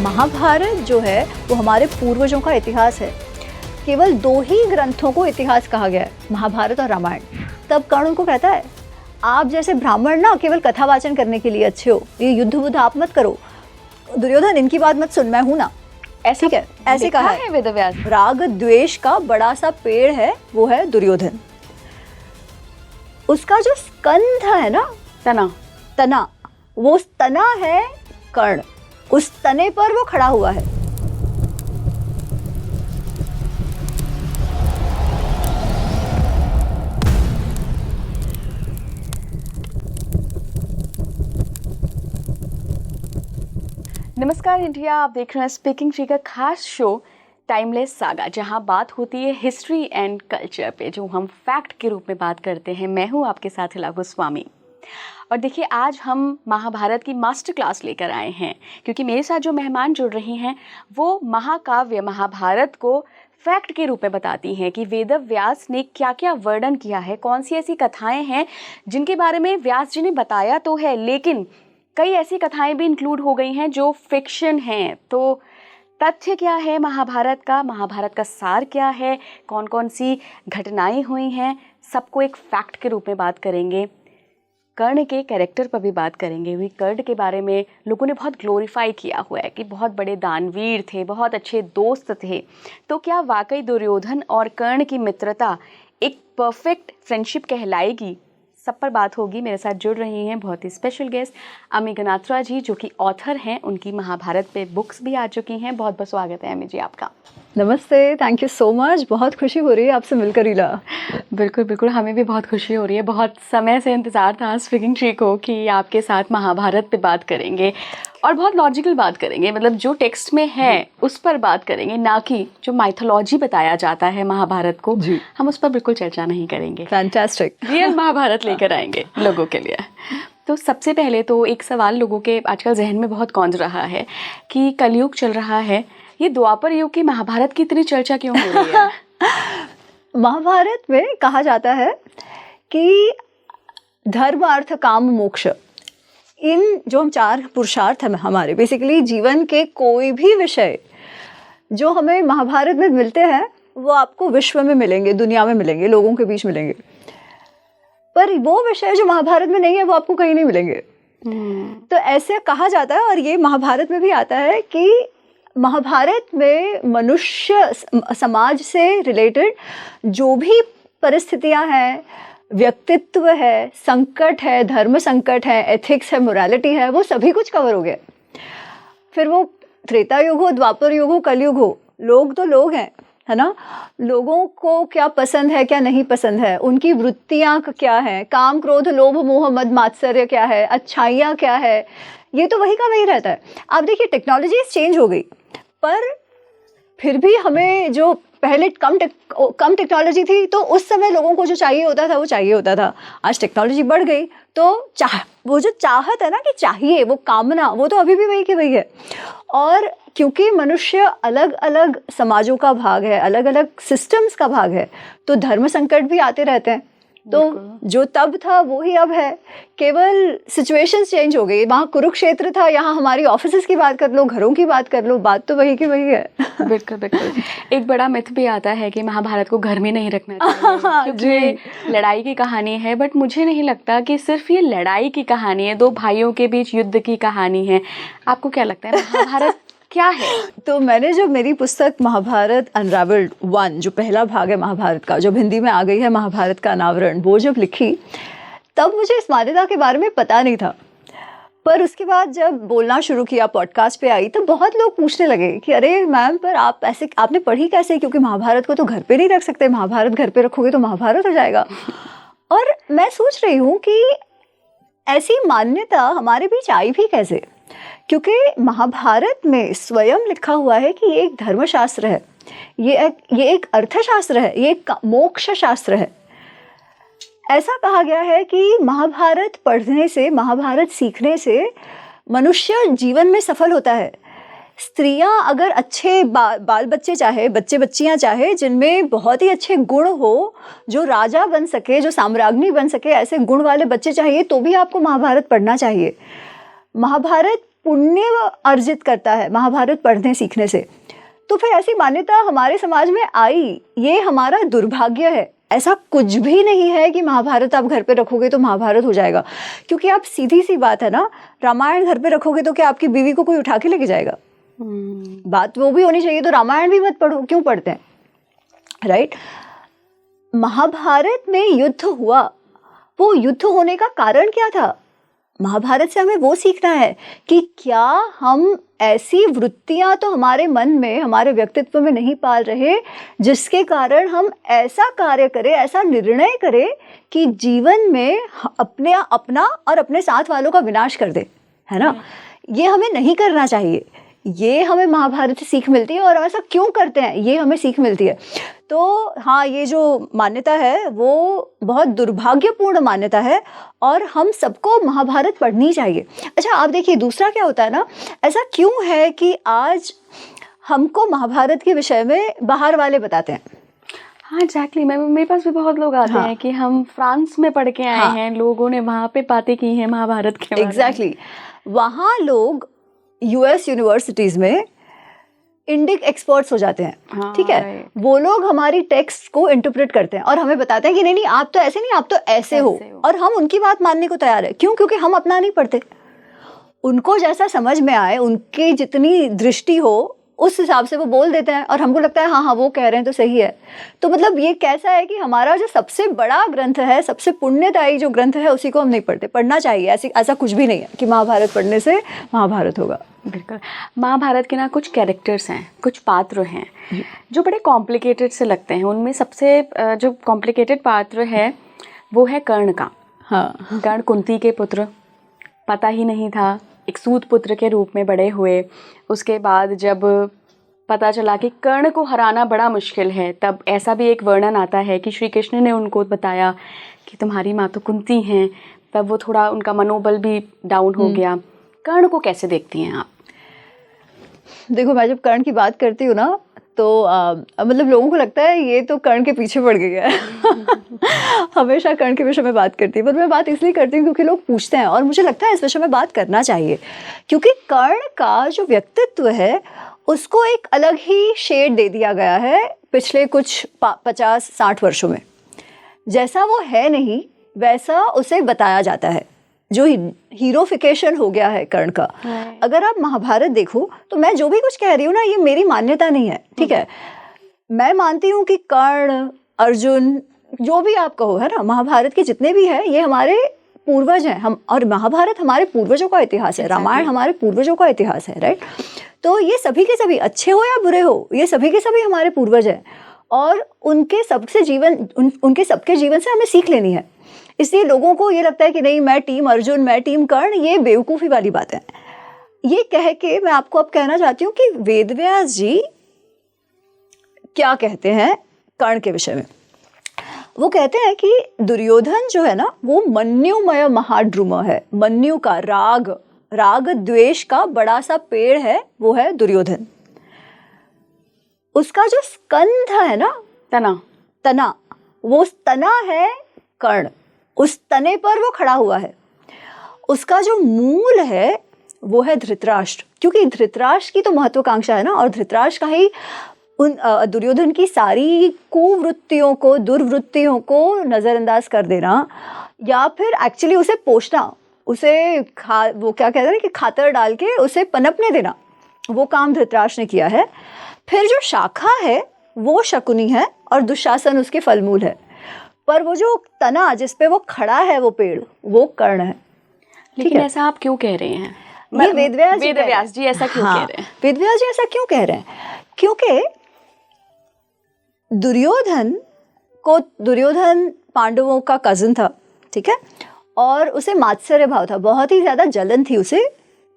महाभारत जो है वो हमारे पूर्वजों का इतिहास है। केवल 2 ही ग्रंथों को इतिहास कहा गया है, महाभारत और रामायण। तब कर्ण उनको कहता है, आप जैसे ब्राह्मण ना केवल कथावाचन करने के लिए अच्छे हो, ये युद्ध बुद्ध आप मत करो, दुर्योधन इनकी बात मत सुन, मैं हूं ना। ऐसे कहा है वेदव्यास। राग द्वेष का बड़ा सा पेड़ है, वो है दुर्योधन। उसका जो स्कंध है ना, तना, वो तना है कर्ण। उस तने पर वो खड़ा हुआ है। नमस्कार इंडिया, आप देख रहे हैं स्पीकिंग ट्री का खास शो टाइमलेस सागा, जहां बात होती है हिस्ट्री एंड कल्चर पे, जो हम फैक्ट के रूप में बात करते हैं। मैं हूं आपके साथ हिला गोस्वामी। और देखिए, आज हम महाभारत की मास्टर क्लास लेकर आए हैं, क्योंकि मेरे साथ जो मेहमान जुड़ रही हैं वो महाकाव्य महाभारत को फैक्ट के रूप में बताती हैं कि वेदव्यास ने क्या क्या वर्णन किया है, कौन सी ऐसी कथाएं हैं जिनके बारे में व्यास जी ने बताया तो है, लेकिन कई ऐसी कथाएं भी इंक्लूड हो गई हैं जो फिक्शन हैं। तो तथ्य क्या है महाभारत का सार क्या है, कौन कौन सी घटनाएं हुई हैं, सबको एक फैक्ट के रूप में बात करेंगे। कर्ण के कैरेक्टर पर भी बात करेंगे। वी कर्ण के बारे में लोगों ने बहुत ग्लोरीफाई किया हुआ है कि बहुत बड़े दानवीर थे, बहुत अच्छे दोस्त थे। तो क्या वाकई दुर्योधन और कर्ण की मित्रता एक परफेक्ट फ्रेंडशिप कहलाएगी? सब पर बात होगी। मेरे साथ जुड़ रही हैं बहुत ही स्पेशल गेस्ट अमी गनात्रा जी, जो कि ऑथर हैं। उनकी महाभारत पे बुक्स भी आ चुकी हैं। बहुत बहुत स्वागत है अमी जी आपका। नमस्ते, थैंक यू सो मच। बहुत खुशी हो रही है आपसे मिलकर हीला। बिल्कुल बिल्कुल, हमें भी बहुत खुशी हो रही है। बहुत समय से इंतज़ार था स्पीकिंग ट्री को कि आपके साथ महाभारत पे बात करेंगे और बहुत लॉजिकल बात करेंगे, मतलब जो टेक्स्ट में है उस पर बात करेंगे, ना कि जो माइथोलॉजी बताया जाता है महाभारत को, हम उस पर बिल्कुल चर्चा नहीं करेंगे। फैंटास्टिक। रियल महाभारत लेकर आएंगे लोगों के लिए। तो सबसे पहले तो एक सवाल लोगों के आजकल जहन में बहुत गूंज रहा है कि कलयुग चल रहा है, ये द्वापर युग की महाभारत की इतनी चर्चा क्यों हो रही है? महाभारत में कहा जाता है कि धर्म अर्थ काम मोक्ष, इन जो हम 4 पुरुषार्थ हैं हमारे, बेसिकली जीवन के कोई भी विषय जो हमें महाभारत में मिलते हैं वो आपको विश्व में मिलेंगे, दुनिया में मिलेंगे, लोगों के बीच मिलेंगे। पर वो विषय जो महाभारत में नहीं है वो आपको कहीं नहीं मिलेंगे। तो ऐसे कहा जाता है, और ये महाभारत में भी आता है कि महाभारत में मनुष्य समाज से रिलेटेड जो भी परिस्थितियां हैं, व्यक्तित्व है, संकट है, धर्म संकट है, एथिक्स है, मोरालिटी है, वो सभी कुछ कवर हो गया। फिर वो त्रेता युग हो, द्वापर युग हो, कलयुग हो, लोग तो लोग हैं, है ना। लोगों को क्या पसंद है, क्या नहीं पसंद है, उनकी वृत्तियां क्या हैं, काम क्रोध लोभ मोह मद मात्सर्य क्या है, अच्छाइयाँ क्या है, ये तो वही का वही रहता है। आप देखिए, टेक्नोलॉजी चेंज हो गई, पर फिर भी हमें जो पहले कम टेक्नोलॉजी थी तो उस समय लोगों को जो चाहिए होता था वो चाहिए होता था। आज टेक्नोलॉजी बढ़ गई तो वो जो चाहत है ना कि चाहिए, वो कामना, वो तो अभी भी वही की वही है। और क्योंकि मनुष्य अलग अलग समाजों का भाग है, अलग अलग सिस्टम्स का भाग है, तो धर्म संकट भी आते रहते हैं। तो जो तब था वो ही अब है, केवल सिचुएशंस चेंज हो गई। वहाँ कुरुक्षेत्र था, यहाँ हमारी ऑफिसेज की बात कर लो, घरों की बात कर लो, बात तो वही की वही है। बिल्कुल बिल्कुल। एक बड़ा मिथ भी आता है कि महाभारत को घर में नहीं रखना चाहिए क्योंकि लड़ाई की कहानी है, बट मुझे नहीं लगता कि सिर्फ ये लड़ाई की कहानी है, 2 भाइयों के बीच युद्ध की कहानी है। आपको क्या लगता है महाभारत क्या है? तो मैंने जो मेरी पुस्तक महाभारत अनरावेल्ड 1, जो पहला भाग है महाभारत का, जब हिंदी में आ गई है महाभारत का अनावरण, वो जब लिखी तब मुझे इस मान्यता के बारे में पता नहीं था। पर उसके बाद जब बोलना शुरू किया, पॉडकास्ट पे आई, तो बहुत लोग पूछने लगे कि अरे मैम, पर आप ऐसे आपने पढ़ी कैसे, क्योंकि महाभारत को तो घर पे नहीं रख सकते, महाभारत घर पे रखोगे तो महाभारत हो जाएगा। और मैं सोच रही हूँ कि ऐसी मान्यता हमारे बीच आई भी कैसे, क्योंकि महाभारत में स्वयं लिखा हुआ है कि ये एक धर्मशास्त्र है, ये एक अर्थशास्त्र है, ये एक मोक्ष शास्त्र है। ऐसा कहा गया है कि महाभारत पढ़ने से, महाभारत सीखने से मनुष्य जीवन में सफल होता है। स्त्रियां अगर अच्छे बाल बच्चे चाहे, बच्चे बच्चियां चाहे, जिनमें बहुत ही अच्छे गुण हो, जो राजा बन सके, जो साम्राज्ञी बन सके, ऐसे गुण वाले बच्चे चाहिए, तो भी आपको महाभारत पढ़ना चाहिए। महाभारत पुण्य अर्जित करता है महाभारत पढ़ने सीखने से, तो फिर ऐसी मान्यता हमारे समाज में आई, ये हमारा दुर्भाग्य है। ऐसा कुछ भी नहीं है कि महाभारत आप घर पे रखोगे तो महाभारत हो जाएगा, क्योंकि आप सीधी सी बात है ना, रामायण घर पे रखोगे तो क्या आपकी बीवी को कोई उठा के लेके जाएगा? बात वो भी होनी चाहिए, तो रामायण भी मत पढ़ो, क्यों पढ़ते हैं, राइट? महाभारत में युद्ध हुआ, वो युद्ध होने का कारण क्या था? महाभारत से हमें वो सीखना है कि क्या हम ऐसी वृत्तियां तो हमारे मन में, हमारे व्यक्तित्व में नहीं पाल रहे जिसके कारण हम ऐसा कार्य करें, ऐसा निर्णय करें कि जीवन में अपना और अपने साथ वालों का विनाश कर दे, है ना? ये हमें नहीं करना चाहिए। ये हमें महाभारत से सीख मिलती है, और ऐसा क्यों करते हैं ये हमें सीख मिलती है। तो हाँ, ये जो मान्यता है वो बहुत दुर्भाग्यपूर्ण मान्यता है, और हम सबको महाभारत पढ़नी चाहिए। अच्छा, आप देखिए दूसरा क्या होता है ना, ऐसा क्यों है कि आज हमको महाभारत के विषय में बाहर वाले बताते हैं? हाँ एग्जैक्टली, मेरे पास भी बहुत लोग आते हैं कि हम फ्रांस में पढ़ के आए हैं, लोगों ने वहाँ पे बातें की हैं महाभारत के बारे में। एग्जैक्टली, वहाँ लोग यूएस यूनिवर्सिटीज में इंडिक एक्सपर्ट्स हो जाते हैं, ठीक है? वो लोग हमारी टेक्स्ट को इंटरप्रेट करते हैं और हमें बताते हैं कि नहीं आप तो ऐसे नहीं, आप तो ऐसे हो, और हम उनकी बात मानने को तैयार है। क्यों? क्योंकि हम अपना नहीं पढ़ते। उनको जैसा समझ में आए, उनकी जितनी दृष्टि हो उस हिसाब से वो बोल देते हैं, और हमको लगता है हाँ वो कह रहे हैं तो सही है। तो मतलब ये कैसा है कि हमारा जो सबसे बड़ा ग्रंथ है, सबसे पुण्यदायी जो ग्रंथ है, उसी को हम नहीं पढ़ते। पढ़ना चाहिए, ऐसा कुछ भी नहीं है कि महाभारत पढ़ने से महाभारत होगा। बिल्कुल। महाभारत के ना कुछ कैरेक्टर्स हैं, कुछ पात्र हैं जो बड़े कॉम्प्लिकेटेड से लगते हैं। उनमें सबसे जो कॉम्प्लिकेटेड पात्र है वो है कर्ण का। हाँ, कर्ण कुंती के पुत्र, पता ही नहीं था, एक सूत पुत्र के रूप में बड़े हुए। उसके बाद जब पता चला कि कर्ण को हराना बड़ा मुश्किल है, तब ऐसा भी एक वर्णन आता है कि श्री कृष्ण ने उनको बताया कि तुम्हारी माँ तो कुंती हैं। तब वो थोड़ा, उनका मनोबल भी डाउन हो गया। कर्ण को कैसे देखती हैं आप? देखो, मैं जब कर्ण की बात करती हूँ ना, तो मतलब लोगों को लगता है ये तो कर्ण के पीछे पड़ गया है। हमेशा कर्ण के विषय में बात करती है, पर मैं बात इसलिए करती हूँ क्योंकि लोग पूछते हैं, और मुझे लगता है इस विषय में बात करना चाहिए, क्योंकि कर्ण का जो व्यक्तित्व है उसको एक अलग ही शेड दे दिया गया है पिछले कुछ 50-60 वर्षों में। जैसा वो है नहीं वैसा उसे बताया जाता है, जो हीरोफिकेशन हो गया है कर्ण का। अगर आप महाभारत देखो तो मैं जो भी कुछ कह रही हूँ ना, ये मेरी मान्यता नहीं है, ठीक है? मैं मानती हूँ कि कर्ण, अर्जुन, जो भी आप कहो, है ना, महाभारत के जितने भी हैं ये हमारे पूर्वज हैं। हम, और महाभारत हमारे पूर्वजों का इतिहास है, रामायण हमारे पूर्वजों का इतिहास है, राइट? तो ये सभी के सभी, अच्छे हो या बुरे हो, ये सभी के सभी हमारे पूर्वज हैं, और उनके सबके जीवन से हमें सीख लेनी है। इसलिए लोगों को ये लगता है कि नहीं मैं टीम अर्जुन, मैं टीम कर्ण, ये बेवकूफ़ी वाली बात है। ये कह के मैं आपको अब कहना चाहती हूँ कि वेदव्यास जी क्या कहते हैं कर्ण के विषय में। वो कहते हैं कि दुर्योधन जो है ना, वो मन्युमय महाद्रुम है। मन्यु का राग द्वेष का बड़ा सा पेड़ है, वो है दुर्योधन। उसका जो स्कंध है ना, तना, वो तना है कर्ण। उस तने पर वो खड़ा हुआ है। उसका जो मूल है वो है धृतराष्ट्र, क्योंकि धृतराष्ट्र की तो महत्वाकांक्षा है ना, और धृतराष्ट्र का ही उन दुर्योधन की सारी कुवृत्तियों को, दुर्वृत्तियों को नज़रअंदाज कर देना, या फिर एक्चुअली उसे पोषना, उसे वो क्या कहते हैं कि खातर डाल के उसे पनपने देना, वो काम धृतराष्ट्र ने किया है। फिर जो शाखा है वो शकुनी है, और दुशासन उसके फलमूल है। पर वो जो तना जिस पे वो खड़ा है, वो पेड़, वो कर्ण है। लेकिन ऐसा आप क्यों कह रहे हैं? ये वेदव्यास जी ऐसा क्यों कह रहे हैं? वेदव्यास जी ऐसा क्यों कह रहे हैं? क्योंकि दुर्योधन पांडवों का कजिन था, ठीक है, और उसे मात्सर्य भाव था, बहुत ही ज्यादा जलन थी उसे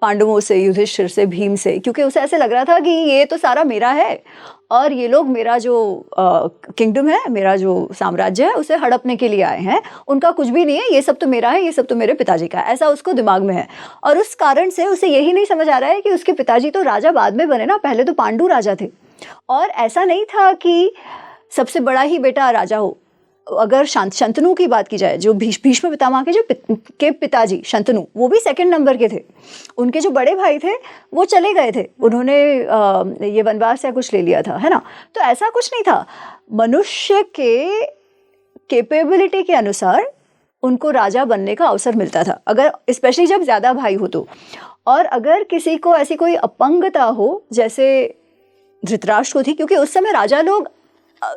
पांडवों से, युधिष्ठिर से, भीम से, क्योंकि उसे ऐसे लग रहा था कि ये तो सारा मेरा है, और ये लोग मेरा जो किंगडम है, मेरा जो साम्राज्य है, उसे हड़पने के लिए आए हैं। उनका कुछ भी नहीं है, ये सब तो मेरा है, ये सब तो मेरे पिताजी का है, ऐसा उसको दिमाग में है। और उस कारण से उसे यही नहीं समझ आ रहा है कि उसके पिताजी तो राजा बाद में बने ना, पहले तो पांडु राजा थे, और ऐसा नहीं था कि सबसे बड़ा ही बेटा राजा हो। अगर शंतनु की बात की जाए, जो भीष्म पितामह के जो के पिताजी शंतनु, वो भी सेकंड नंबर के थे। उनके जो बड़े भाई थे वो चले गए थे, उन्होंने ये वनवास या कुछ ले लिया था, है ना। तो ऐसा कुछ नहीं था, मनुष्य के कैपेबिलिटी के अनुसार उनको राजा बनने का अवसर मिलता था, अगर स्पेशली जब ज़्यादा भाई हो तो। और अगर किसी को ऐसी कोई अपंगता हो, जैसे धृतराष्ट्र को थी, क्योंकि उस समय राजा लोग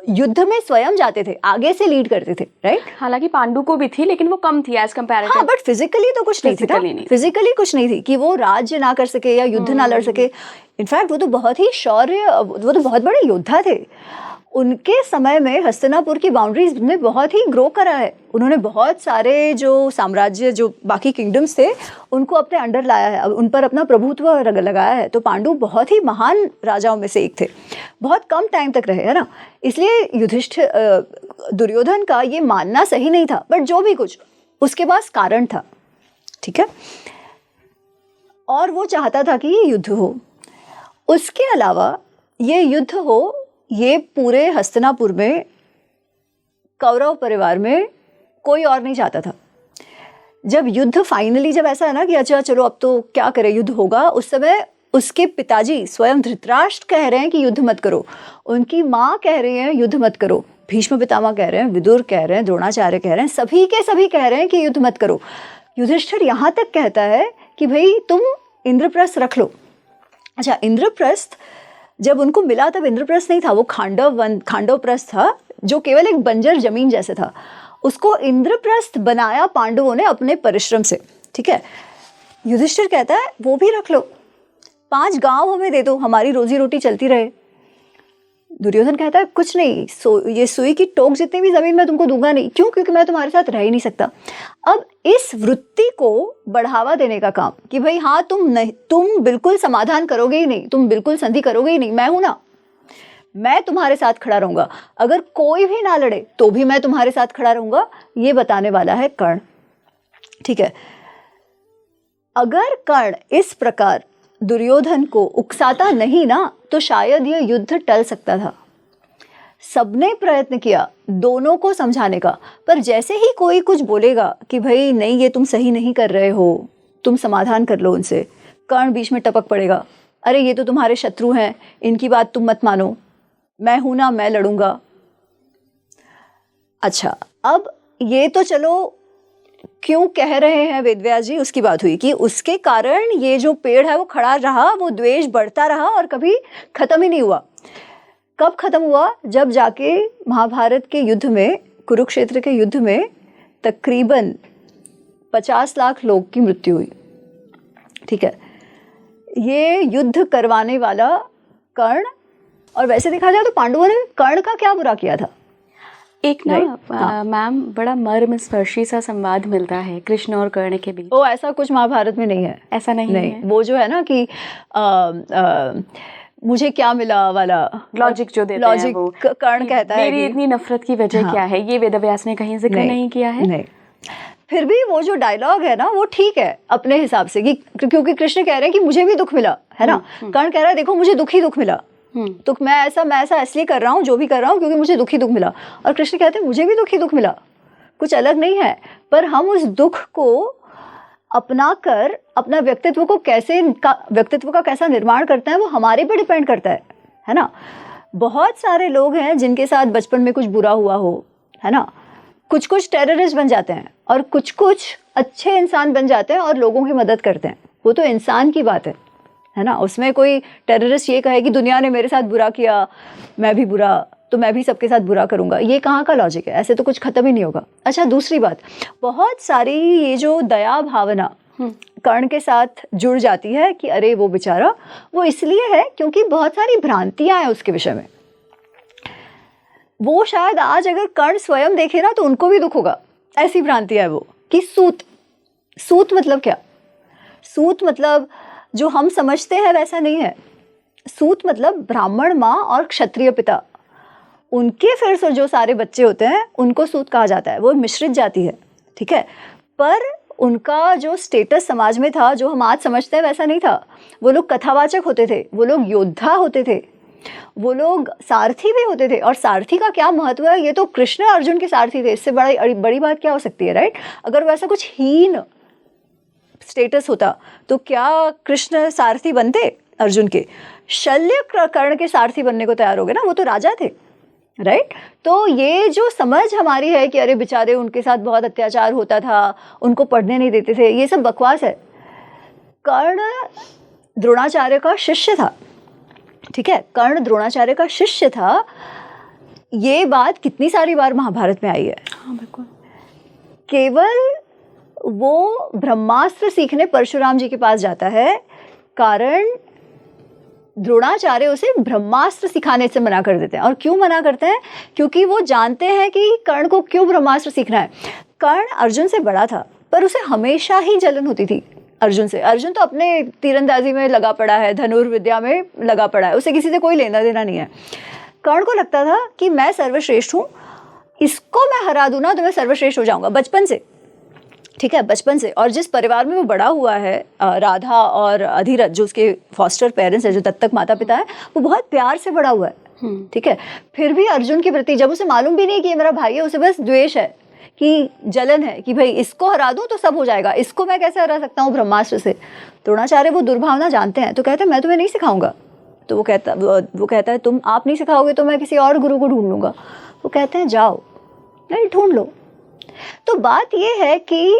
युद्ध में स्वयं जाते थे, आगे से लीड करते थे, राइट। हालांकि पांडु को भी थी, लेकिन वो कम थी एज कंपैरेटिव। हाँ, बट फिजिकली तो कुछ नहीं थी, फिजिकली कुछ नहीं थी कि वो राज्य ना कर सके या युद्ध ना लड़ सके। इनफैक्ट वो तो बहुत ही शौर्य, वो तो बहुत बड़े योद्धा थे। उनके समय में हस्तिनापुर की बाउंड्रीज ने बहुत ही ग्रो करा है, उन्होंने बहुत सारे जो साम्राज्य, जो बाकी किंगडम्स थे, उनको अपने अंडर लाया है, उन पर अपना प्रभुत्व लगाया है। तो पांडु बहुत ही महान राजाओं में से एक थे, बहुत कम टाइम तक रहे, है ना। इसलिए युधिष्ठिर, दुर्योधन का ये मानना सही नहीं था, बट जो भी कुछ उसके पास कारण था, ठीक है, और वो चाहता था कि ये युद्ध हो। उसके अलावा ये युद्ध हो, ये पूरे हस्तिनापुर में, कौरव परिवार में कोई और नहीं चाहता था। जब युद्ध फाइनली, जब ऐसा है ना कि अच्छा चलो अब तो क्या करें, युद्ध होगा, उस समय उसके पिताजी स्वयं धृतराष्ट्र कह रहे हैं कि युद्ध मत करो, उनकी माँ कह रही है युद्ध मत करो, भीष्म पितामह कह रहे हैं, विदुर कह रहे हैं, द्रोणाचार्य कह रहे हैं, सभी के सभी कह रहे हैं कि युद्ध मत करो। युधिष्ठिर यहाँ तक कहता है कि भाई तुम इंद्रप्रस्थ रख लो। अच्छा, इंद्रप्रस्थ जब उनको मिला तब इंद्रप्रस्थ नहीं था, वो खांडवप्रस्थ था, जो केवल एक बंजर जमीन जैसे था। उसको इंद्रप्रस्थ बनाया पांडवों ने अपने परिश्रम से, ठीक है। युधिष्ठिर कहता है वो भी रख लो, 5 गांव हमें दे दो, हमारी रोजी रोटी चलती रहे। दुर्योधन कहता है कुछ नहीं, ये सुई की टोक जितनी भी जमीन मैं तुमको दूंगा नहीं। क्यों? क्योंकि मैं तुम्हारे साथ रह ही नहीं सकता। अब इस वृत्ति को बढ़ावा देने का काम कि भाई हाँ, तुम बिल्कुल समाधान करोगे ही नहीं, तुम बिल्कुल संधि करोगे ही नहीं, मैं हूं ना, मैं तुम्हारे साथ खड़ा रहूंगा, अगर कोई भी ना लड़े तो भी मैं तुम्हारे साथ खड़ा रहूंगा, ये बताने वाला है कर्ण, ठीक है। अगर कर्ण इस प्रकार दुर्योधन को उकसाता नहीं ना, तो शायद यह युद्ध टल सकता था। सबने प्रयत्न किया दोनों को समझाने का, पर जैसे ही कोई कुछ बोलेगा कि भाई नहीं, ये तुम सही नहीं कर रहे हो, तुम समाधान कर लो उनसे, कर्ण बीच में टपक पड़ेगा, अरे ये तो तुम्हारे शत्रु हैं, इनकी बात तुम मत मानो, मैं हूं ना, मैं लड़ूंगा। अच्छा, अब ये तो चलो क्यों कह रहे हैं वेदव्यास जी, उसकी बात हुई कि उसके कारण ये जो पेड़ है वो खड़ा रहा, वो द्वेष बढ़ता रहा और कभी खत्म ही नहीं हुआ। कब खत्म हुआ? जब जाके महाभारत के युद्ध में, कुरुक्षेत्र के युद्ध में तकरीबन 50 लाख लोग की मृत्यु हुई, ठीक है। ये युद्ध करवाने वाला कर्ण, और वैसे देखा जाए तो पांडवों ने कर्ण का क्या बुरा किया था? एक ना मैम बड़ा मर्मस्पर्शी सा संवाद मिलता है कृष्ण और कर्ण के बीच। ओ, ऐसा कुछ महाभारत में नहीं है, ऐसा नहीं है। वो जो है ना कि मुझे क्या मिला वाला लॉजिक जो देते हैं वो, कर्ण कहता है मेरी इतनी नफरत की वजह क्या है, ये वेदव्यास ने कहीं जिक्र नहीं किया है। नहीं, फिर भी वो जो डायलॉग है ना वो ठीक है अपने हिसाब से, कि क्योंकि कृष्ण कह रहे हैं कि मुझे भी दुख मिला, है ना। कर्ण कह रहा है देखो मुझे दुख ही दुख मिला, तो मैं ऐसा इसलिए कर रहा हूँ जो भी कर रहा हूँ क्योंकि मुझे दुख ही दुख मिला। और कृष्ण कहते हैं मुझे भी दुख ही दुख मिला, कुछ अलग नहीं है, पर हम उस दुख को अपना कर अपना व्यक्तित्व का कैसा निर्माण करते हैं वो हमारे पे डिपेंड करता है ना। बहुत सारे लोग हैं जिनके साथ बचपन में कुछ बुरा हुआ हो, है ना, कुछ टेररिस्ट बन जाते हैं और कुछ अच्छे इंसान बन जाते हैं और लोगों की मदद करते हैं, वो तो इंसान की बात है ना। उसमें कोई टेररिस्ट ये कहे कि दुनिया ने मेरे साथ बुरा किया, मैं भी बुरा, तो मैं भी सबके साथ बुरा करूंगा, ये कहाँ का लॉजिक है? ऐसे तो कुछ खत्म ही नहीं होगा। अच्छा, दूसरी बात, बहुत सारी ये जो दया भावना कर्ण के साथ जुड़ जाती है कि अरे वो बेचारा, वो इसलिए है क्योंकि बहुत सारी भ्रांतियां हैं उसके विषय में। वो शायद आज अगर कर्ण स्वयं देखे ना तो उनको भी दुख होगा, ऐसी भ्रांति है वो कि सूत मतलब क्या? सूत मतलब जो हम समझते हैं वैसा नहीं है। सूत मतलब ब्राह्मण माँ और क्षत्रिय पिता, उनके फिर से जो सारे बच्चे होते हैं उनको सूत कहा जाता है, वो मिश्रित जाति है, ठीक है। पर उनका जो स्टेटस समाज में था, जो हम आज समझते हैं वैसा नहीं था। वो लोग कथावाचक होते थे, वो लोग योद्धा होते थे, वो लोग सारथी भी होते थे, और सारथी का क्या महत्व है, ये तो कृष्ण अर्जुन के सारथी थे, इससे बड़ी बात क्या हो सकती है, राइट? अगर वैसा कुछ हीन स्टेटस होता तो क्या कृष्ण सारथी बनते अर्जुन के? शल्य कर्ण के सारथी बनने को तैयार हो गए ना, वो तो राजा थे, राइट? तो ये जो समझ हमारी है कि अरे बेचारे उनके साथ बहुत अत्याचार होता था, उनको पढ़ने नहीं देते थे, ये सब बकवास है। कर्ण द्रोणाचार्य का शिष्य था, ठीक है, कर्ण द्रोणाचार्य का शिष्य था। ये बात कितनी सारी बार महाभारत में आई है। हाँ बिल्कुल। केवल वो ब्रह्मास्त्र सीखने परशुराम जी के पास जाता है, कारण द्रोणाचार्य उसे ब्रह्मास्त्र सिखाने से मना कर देते हैं। और क्यों मना करते हैं? क्योंकि वो जानते हैं कि कर्ण को क्यों ब्रह्मास्त्र सीखना है। कर्ण अर्जुन से बड़ा था, पर उसे हमेशा ही जलन होती थी अर्जुन से। अर्जुन तो अपने तीरंदाजी में लगा पड़ा है, धनुर्विद्या में लगा पड़ा है, उसे किसी से कोई लेना देना नहीं है। कर्ण को लगता था कि मैं सर्वश्रेष्ठ हूँ, इसको मैं हरा दूँ ना तो मैं सर्वश्रेष्ठ हो जाऊँगा, बचपन से, ठीक है, बचपन से। और जिस परिवार में वो बड़ा हुआ है, राधा और अधिरथ जो उसके फॉस्टर पेरेंट्स है, जो दत्तक माता पिता है, वो बहुत प्यार से बड़ा हुआ है, ठीक है। फिर भी अर्जुन के प्रति, जब उसे मालूम भी नहीं कि ये मेरा भाई है, उसे बस द्वेष है, कि जलन है कि भाई इसको हरा दूं तो सब हो जाएगा, इसको मैं कैसे हरा सकता हूँ ब्रह्मास्त्र से। द्रोणाचार्य वो दुर्भावना जानते हैं, तो कहते हैं मैं तुम्हें नहीं सिखाऊंगा। तो वो कहता है तुम आप नहीं सिखाओगे तो मैं किसी और गुरु को ढूंढ लूंगा। वो कहते हैं जाओ, नहीं ढूंढ लो। तो बात ये है कि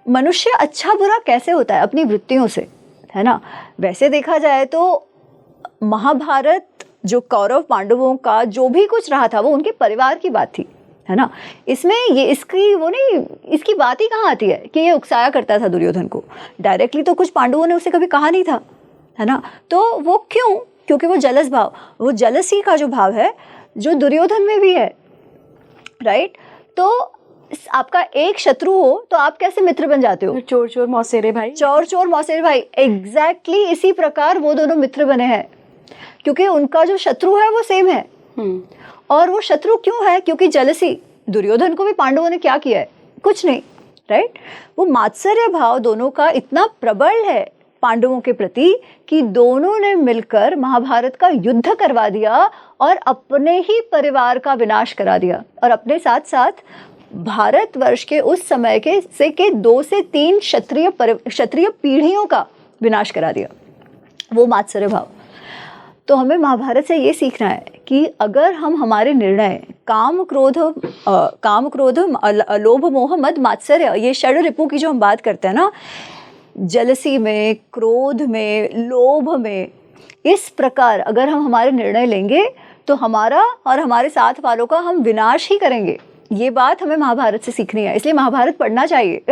मनुष्य अच्छा बुरा कैसे होता है? अपनी वृत्तियों से, है ना। वैसे देखा जाए तो महाभारत जो कौरव पांडवों का जो भी कुछ रहा था वो उनके परिवार की बात थी, है ना। इसमें ये इसकी बात ही कहाँ आती है कि ये उकसाया करता था दुर्योधन को। डायरेक्टली तो कुछ पांडवों ने उसे कभी कहा नहीं था, है ना। तो वो क्यों? क्योंकि वो जलस भाव, वो जलसी का जो भाव है जो दुर्योधन में भी है, राइट। तो आपका एक शत्रु हो तो आप कैसे मित्र बन जाते हो? चोर चोर मौसेरे भाई, चोर चोर मौसेरे भाई, एग्जैक्टली इसी प्रकार वो दोनों मित्र बने हैं, क्योंकि उनका जो शत्रु है वो सेम है। और वो शत्रु क्यों है? क्योंकि जलसी। दुर्योधन को भी पांडवों ने क्या किया है? कुछ नहीं, राइट। वो मात्सर्य भाव दोनों का इतना प्रबल है पांडवों के प्रति कि दोनों ने मिलकर महाभारत का युद्ध करवा दिया और अपने ही परिवार का विनाश करा दिया, और अपने साथ साथ भारतवर्ष के उस समय के 2 से 3 क्षत्रिय पीढ़ियों का विनाश करा दिया, वो मात्सर्य भाव। तो हमें महाभारत से ये सीखना है कि अगर हम हमारे निर्णय काम क्रोध लोभ मोह मद मात्सर्य, ये षड रिपु की जो हम बात करते हैं ना, जलसी में, क्रोध में, लोभ में, इस प्रकार अगर हम हमारे निर्णय लेंगे तो हमारा और हमारे साथ वालों का हम विनाश ही करेंगे। ये बात हमें महाभारत से सीखनी है, इसलिए महाभारत पढ़ना चाहिए।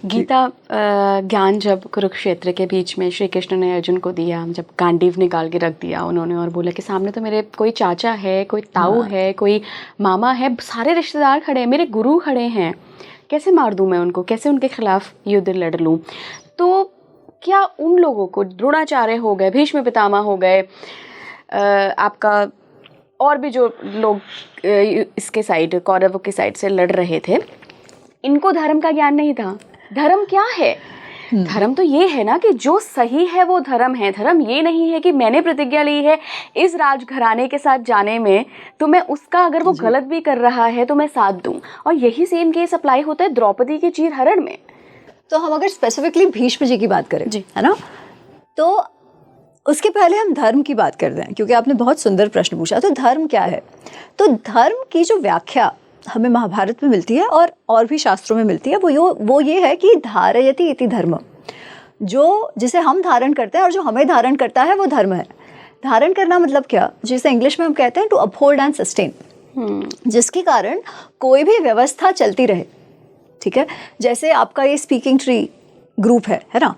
गीता ज्ञान जब कुरुक्षेत्र के बीच में श्री कृष्ण ने अर्जुन को दिया, जब गांडीव निकाल के रख दिया उन्होंने और बोला कि सामने तो मेरे कोई चाचा है, कोई ताऊ है, कोई मामा है, सारे रिश्तेदार खड़े हैं, मेरे गुरु खड़े हैं, कैसे मार दूं मैं उनको, कैसे उनके खिलाफ युद्ध लड़ लूं। तो क्या उन लोगों को, द्रोणाचार्य हो गए, भीष्म पितामह हो गए, आपका और भी जो लोग इसके साइड, कौरवों की साइड से लड़ रहे थे, इनको धर्म का ज्ञान नहीं था। धर्म क्या है? धर्म तो ये है ना कि जो सही है वो धर्म है। धर्म ये नहीं है कि मैंने प्रतिज्ञा ली है इस राजघराने के साथ जाने में, तो मैं उसका अगर वो गलत भी कर रहा है तो मैं साथ दूं। और यही सेम केस अप्लाई होता है द्रौपदी के चीरहरण में। तो हम अगर स्पेसिफिकली भीष्म जी की बात करें जी, है ना, तो उसके पहले हम धर्म की बात करते हैं, क्योंकि आपने बहुत सुंदर प्रश्न पूछा। तो धर्म क्या है? तो धर्म की जो व्याख्या हमें महाभारत में मिलती है और भी शास्त्रों में मिलती है, वो ये है कि धारयति इति धर्म, जो जिसे हम धारण करते हैं और जो हमें धारण करता है वो धर्म है। धारण करना मतलब क्या? जिसे इंग्लिश में हम कहते हैं टू अपहोल्ड एंड सस्टेन, जिसके कारण कोई भी व्यवस्था चलती रहे, ठीक है। जैसे आपका ये स्पीकिंग ट्री ग्रुप है ना,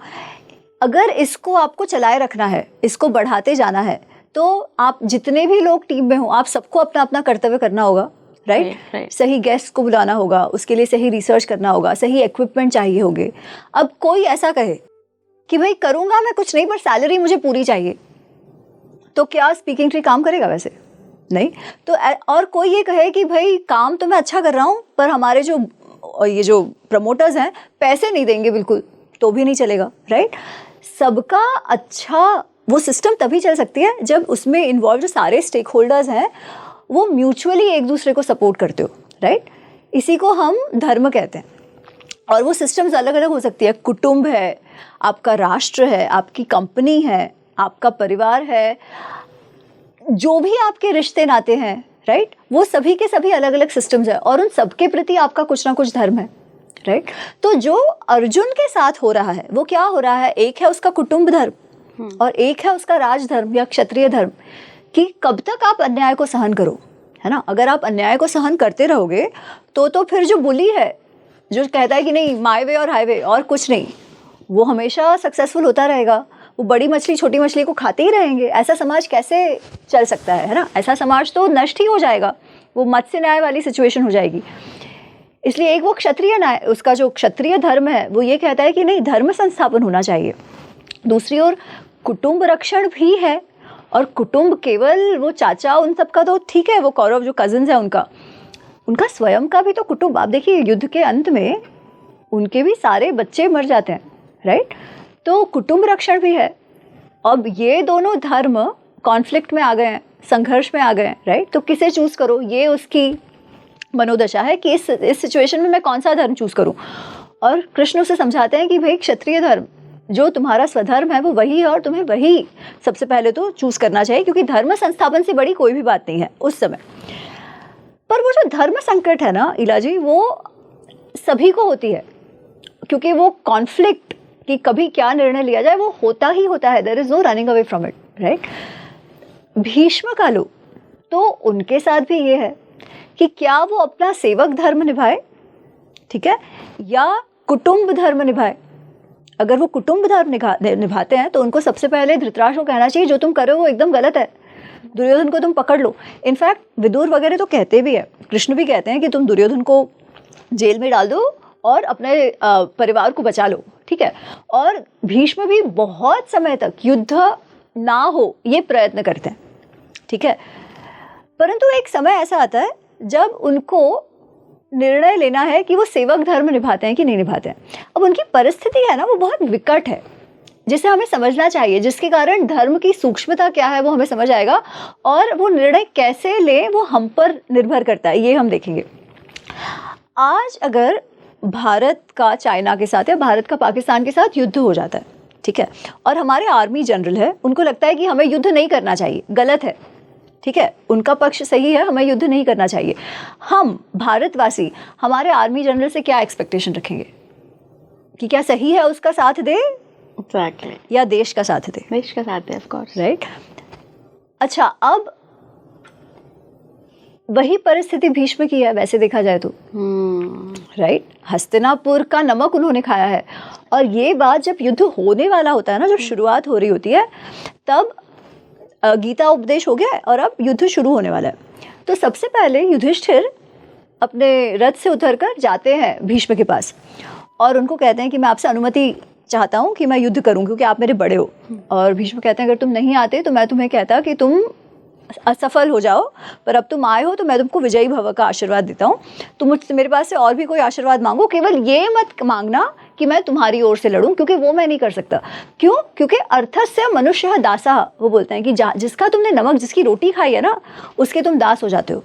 अगर इसको आपको चलाए रखना है, इसको बढ़ाते जाना है, तो आप जितने भी लोग टीम में हो, आप सबको अपना अपना कर्तव्य करना होगा, राइट। सही गेस्ट को बुलाना होगा, उसके लिए सही रिसर्च करना होगा, सही इक्विपमेंट चाहिए होंगे। अब कोई ऐसा कहे कि भाई करूंगा मैं कुछ नहीं पर सैलरी मुझे पूरी चाहिए, तो क्या स्पीकिंग ट्री काम करेगा? वैसे नहीं। तो और कोई ये कहे कि भाई काम तो मैं अच्छा कर रहा हूँ पर हमारे ये जो प्रमोटर्स हैं पैसे नहीं देंगे बिल्कुल, तो भी नहीं चलेगा, राइट। सबका अच्छा वो सिस्टम तभी चल सकती है जब उसमें इन्वॉल्व जो सारे स्टेक होल्डर्स हैं वो म्यूचुअली एक दूसरे को सपोर्ट करते हो, राइट? इसी को हम धर्म कहते हैं। और वो सिस्टम्स अलग अलग हो सकती है, कुटुंब है, आपका राष्ट्र है, आपकी कंपनी है, आपका परिवार है, जो भी आपके रिश्ते नाते हैं, राइट? वो सभी के सभी अलग अलग सिस्टम्स है और उन सबके प्रति आपका कुछ ना कुछ धर्म है, राइट? तो जो अर्जुन के साथ हो रहा है वो क्या हो रहा है, एक है उसका कुटुंब धर्म और एक है उसका राजधर्म या क्षत्रिय धर्म, कि कब तक आप अन्याय को सहन करो, है ना? अगर आप अन्याय को सहन करते रहोगे तो फिर जो बुली है, जो कहता है कि नहीं माय वे और हाईवे और कुछ नहीं, वो हमेशा सक्सेसफुल होता रहेगा, वो बड़ी मछली छोटी मछली को खाते ही रहेंगे। ऐसा समाज कैसे चल सकता है ना? ऐसा समाज तो नष्ट ही हो जाएगा, वो मत्स्य न्याय वाली सिचुएशन हो जाएगी। इसलिए एक वो क्षत्रिय न्याय, उसका जो क्षत्रिय धर्म है वो ये कहता है कि नहीं धर्म संस्थापन होना चाहिए। दूसरी ओर कुटुंब रक्षण भी है, और कुटुंब केवल वो चाचा उन सब का तो ठीक है, वो कौरव जो कजिन्स है उनका स्वयं का भी तो कुटुंब। आप देखिए युद्ध के अंत में उनके भी सारे बच्चे मर जाते हैं, राइट? तो कुटुंब रक्षण भी है। अब ये दोनों धर्म कॉन्फ्लिक्ट में आ गए हैं, संघर्ष में आ गए हैं, राइट? तो किसे चूज करो, ये उसकी मनोदशा है कि इस सिचुएशन में मैं कौन सा धर्म चूज करूं। और कृष्ण उसे समझाते हैं कि भाई क्षत्रिय धर्म जो तुम्हारा स्वधर्म है वो वही है और तुम्हें वही सबसे पहले तो चूज करना चाहिए, क्योंकि धर्म संस्थापन से बड़ी कोई भी बात नहीं है उस समय। पर वो जो धर्म संकट है ना इला जी, वो सभी को होती है, क्योंकि वो कॉन्फ्लिक्ट कि कभी क्या निर्णय लिया जाए वो होता ही होता है। There is no running away from it, right? Bhishma का लो तो उनके साथ भी ये है कि क्या वो अपना सेवक धर्म निभाए, ठीक है, या कुटुंब धर्म निभाए। अगर वो कुटुंब धर्म निभाते हैं तो उनको सबसे पहले धृतराष्ट्र को कहना चाहिए जो तुम कर रहे हो वो एकदम गलत है, दुर्योधन को तुम पकड़ लो। इनफैक्ट विदुर वगैरह तो कहते भी है, कृष्ण भी कहते हैं कि तुम दुर्योधन को जेल में डाल दो और अपने परिवार को बचा लो, ठीक है। और भीष्म भी बहुत समय तक युद्ध ना हो ये प्रयत्न करते हैं, ठीक है। परंतु एक समय ऐसा आता है जब उनको निर्णय लेना है कि वो सेवक धर्म निभाते हैं कि नहीं निभाते हैं। अब उनकी परिस्थिति है ना वो बहुत विकट है, जिसे हमें समझना चाहिए, जिसके कारण धर्म की सूक्ष्मता क्या है वो हमें समझ आएगा, और वो निर्णय कैसे लें वो हम पर निर्भर करता है, ये हम देखेंगे। आज अगर भारत का चाइना के साथ या भारत का पाकिस्तान के साथ युद्ध हो जाता है, ठीक है, और हमारे आर्मी जनरल है, उनको लगता है कि हमें युद्ध नहीं करना चाहिए, गलत है, ठीक है, उनका पक्ष सही है, हमें युद्ध नहीं करना चाहिए। हम भारतवासी हमारे आर्मी जनरल से क्या एक्सपेक्टेशन रखेंगे कि क्या सही है उसका साथ दे, Exactly. या देश का साथ दे, देश का साथ दे, of course. राइट। अच्छा, अब वही परिस्थिति भीष्म की है वैसे देखा जाए तो, राइट। हस्तिनापुर का नमक उन्होंने खाया है, और ये बात जब युद्ध होने वाला होता है ना, जब शुरुआत हो रही होती है, तब गीता उपदेश हो गया है और अब युद्ध शुरू होने वाला है। तो सबसे पहले युधिष्ठिर अपने रथ से उतरकर जाते हैं भीष्म के पास और उनको कहते हैं कि मैं आपसे अनुमति चाहता हूँ कि मैं युद्ध करूँ क्योंकि आप मेरे बड़े हो। और भीष्म कहते हैं अगर तुम नहीं आते तो मैं तुम्हें कहता कि तुम असफल हो जाओ, पर अब तुम आए हो तो मैं तुमको विजयी भव का आशीर्वाद देता हूँ। तुम मुझसे मेरे पास से और भी कोई आशीर्वाद मांगो, केवल ये मत मांगना कि मैं तुम्हारी ओर से लड़ूं, क्योंकि वो मैं नहीं कर सकता। क्यों? क्योंकि अर्थस्य मनुष्य दासा, वो बोलते हैं कि जिसका तुमने नमक, जिसकी रोटी खाई है ना, उसके तुम दास हो जाते हो।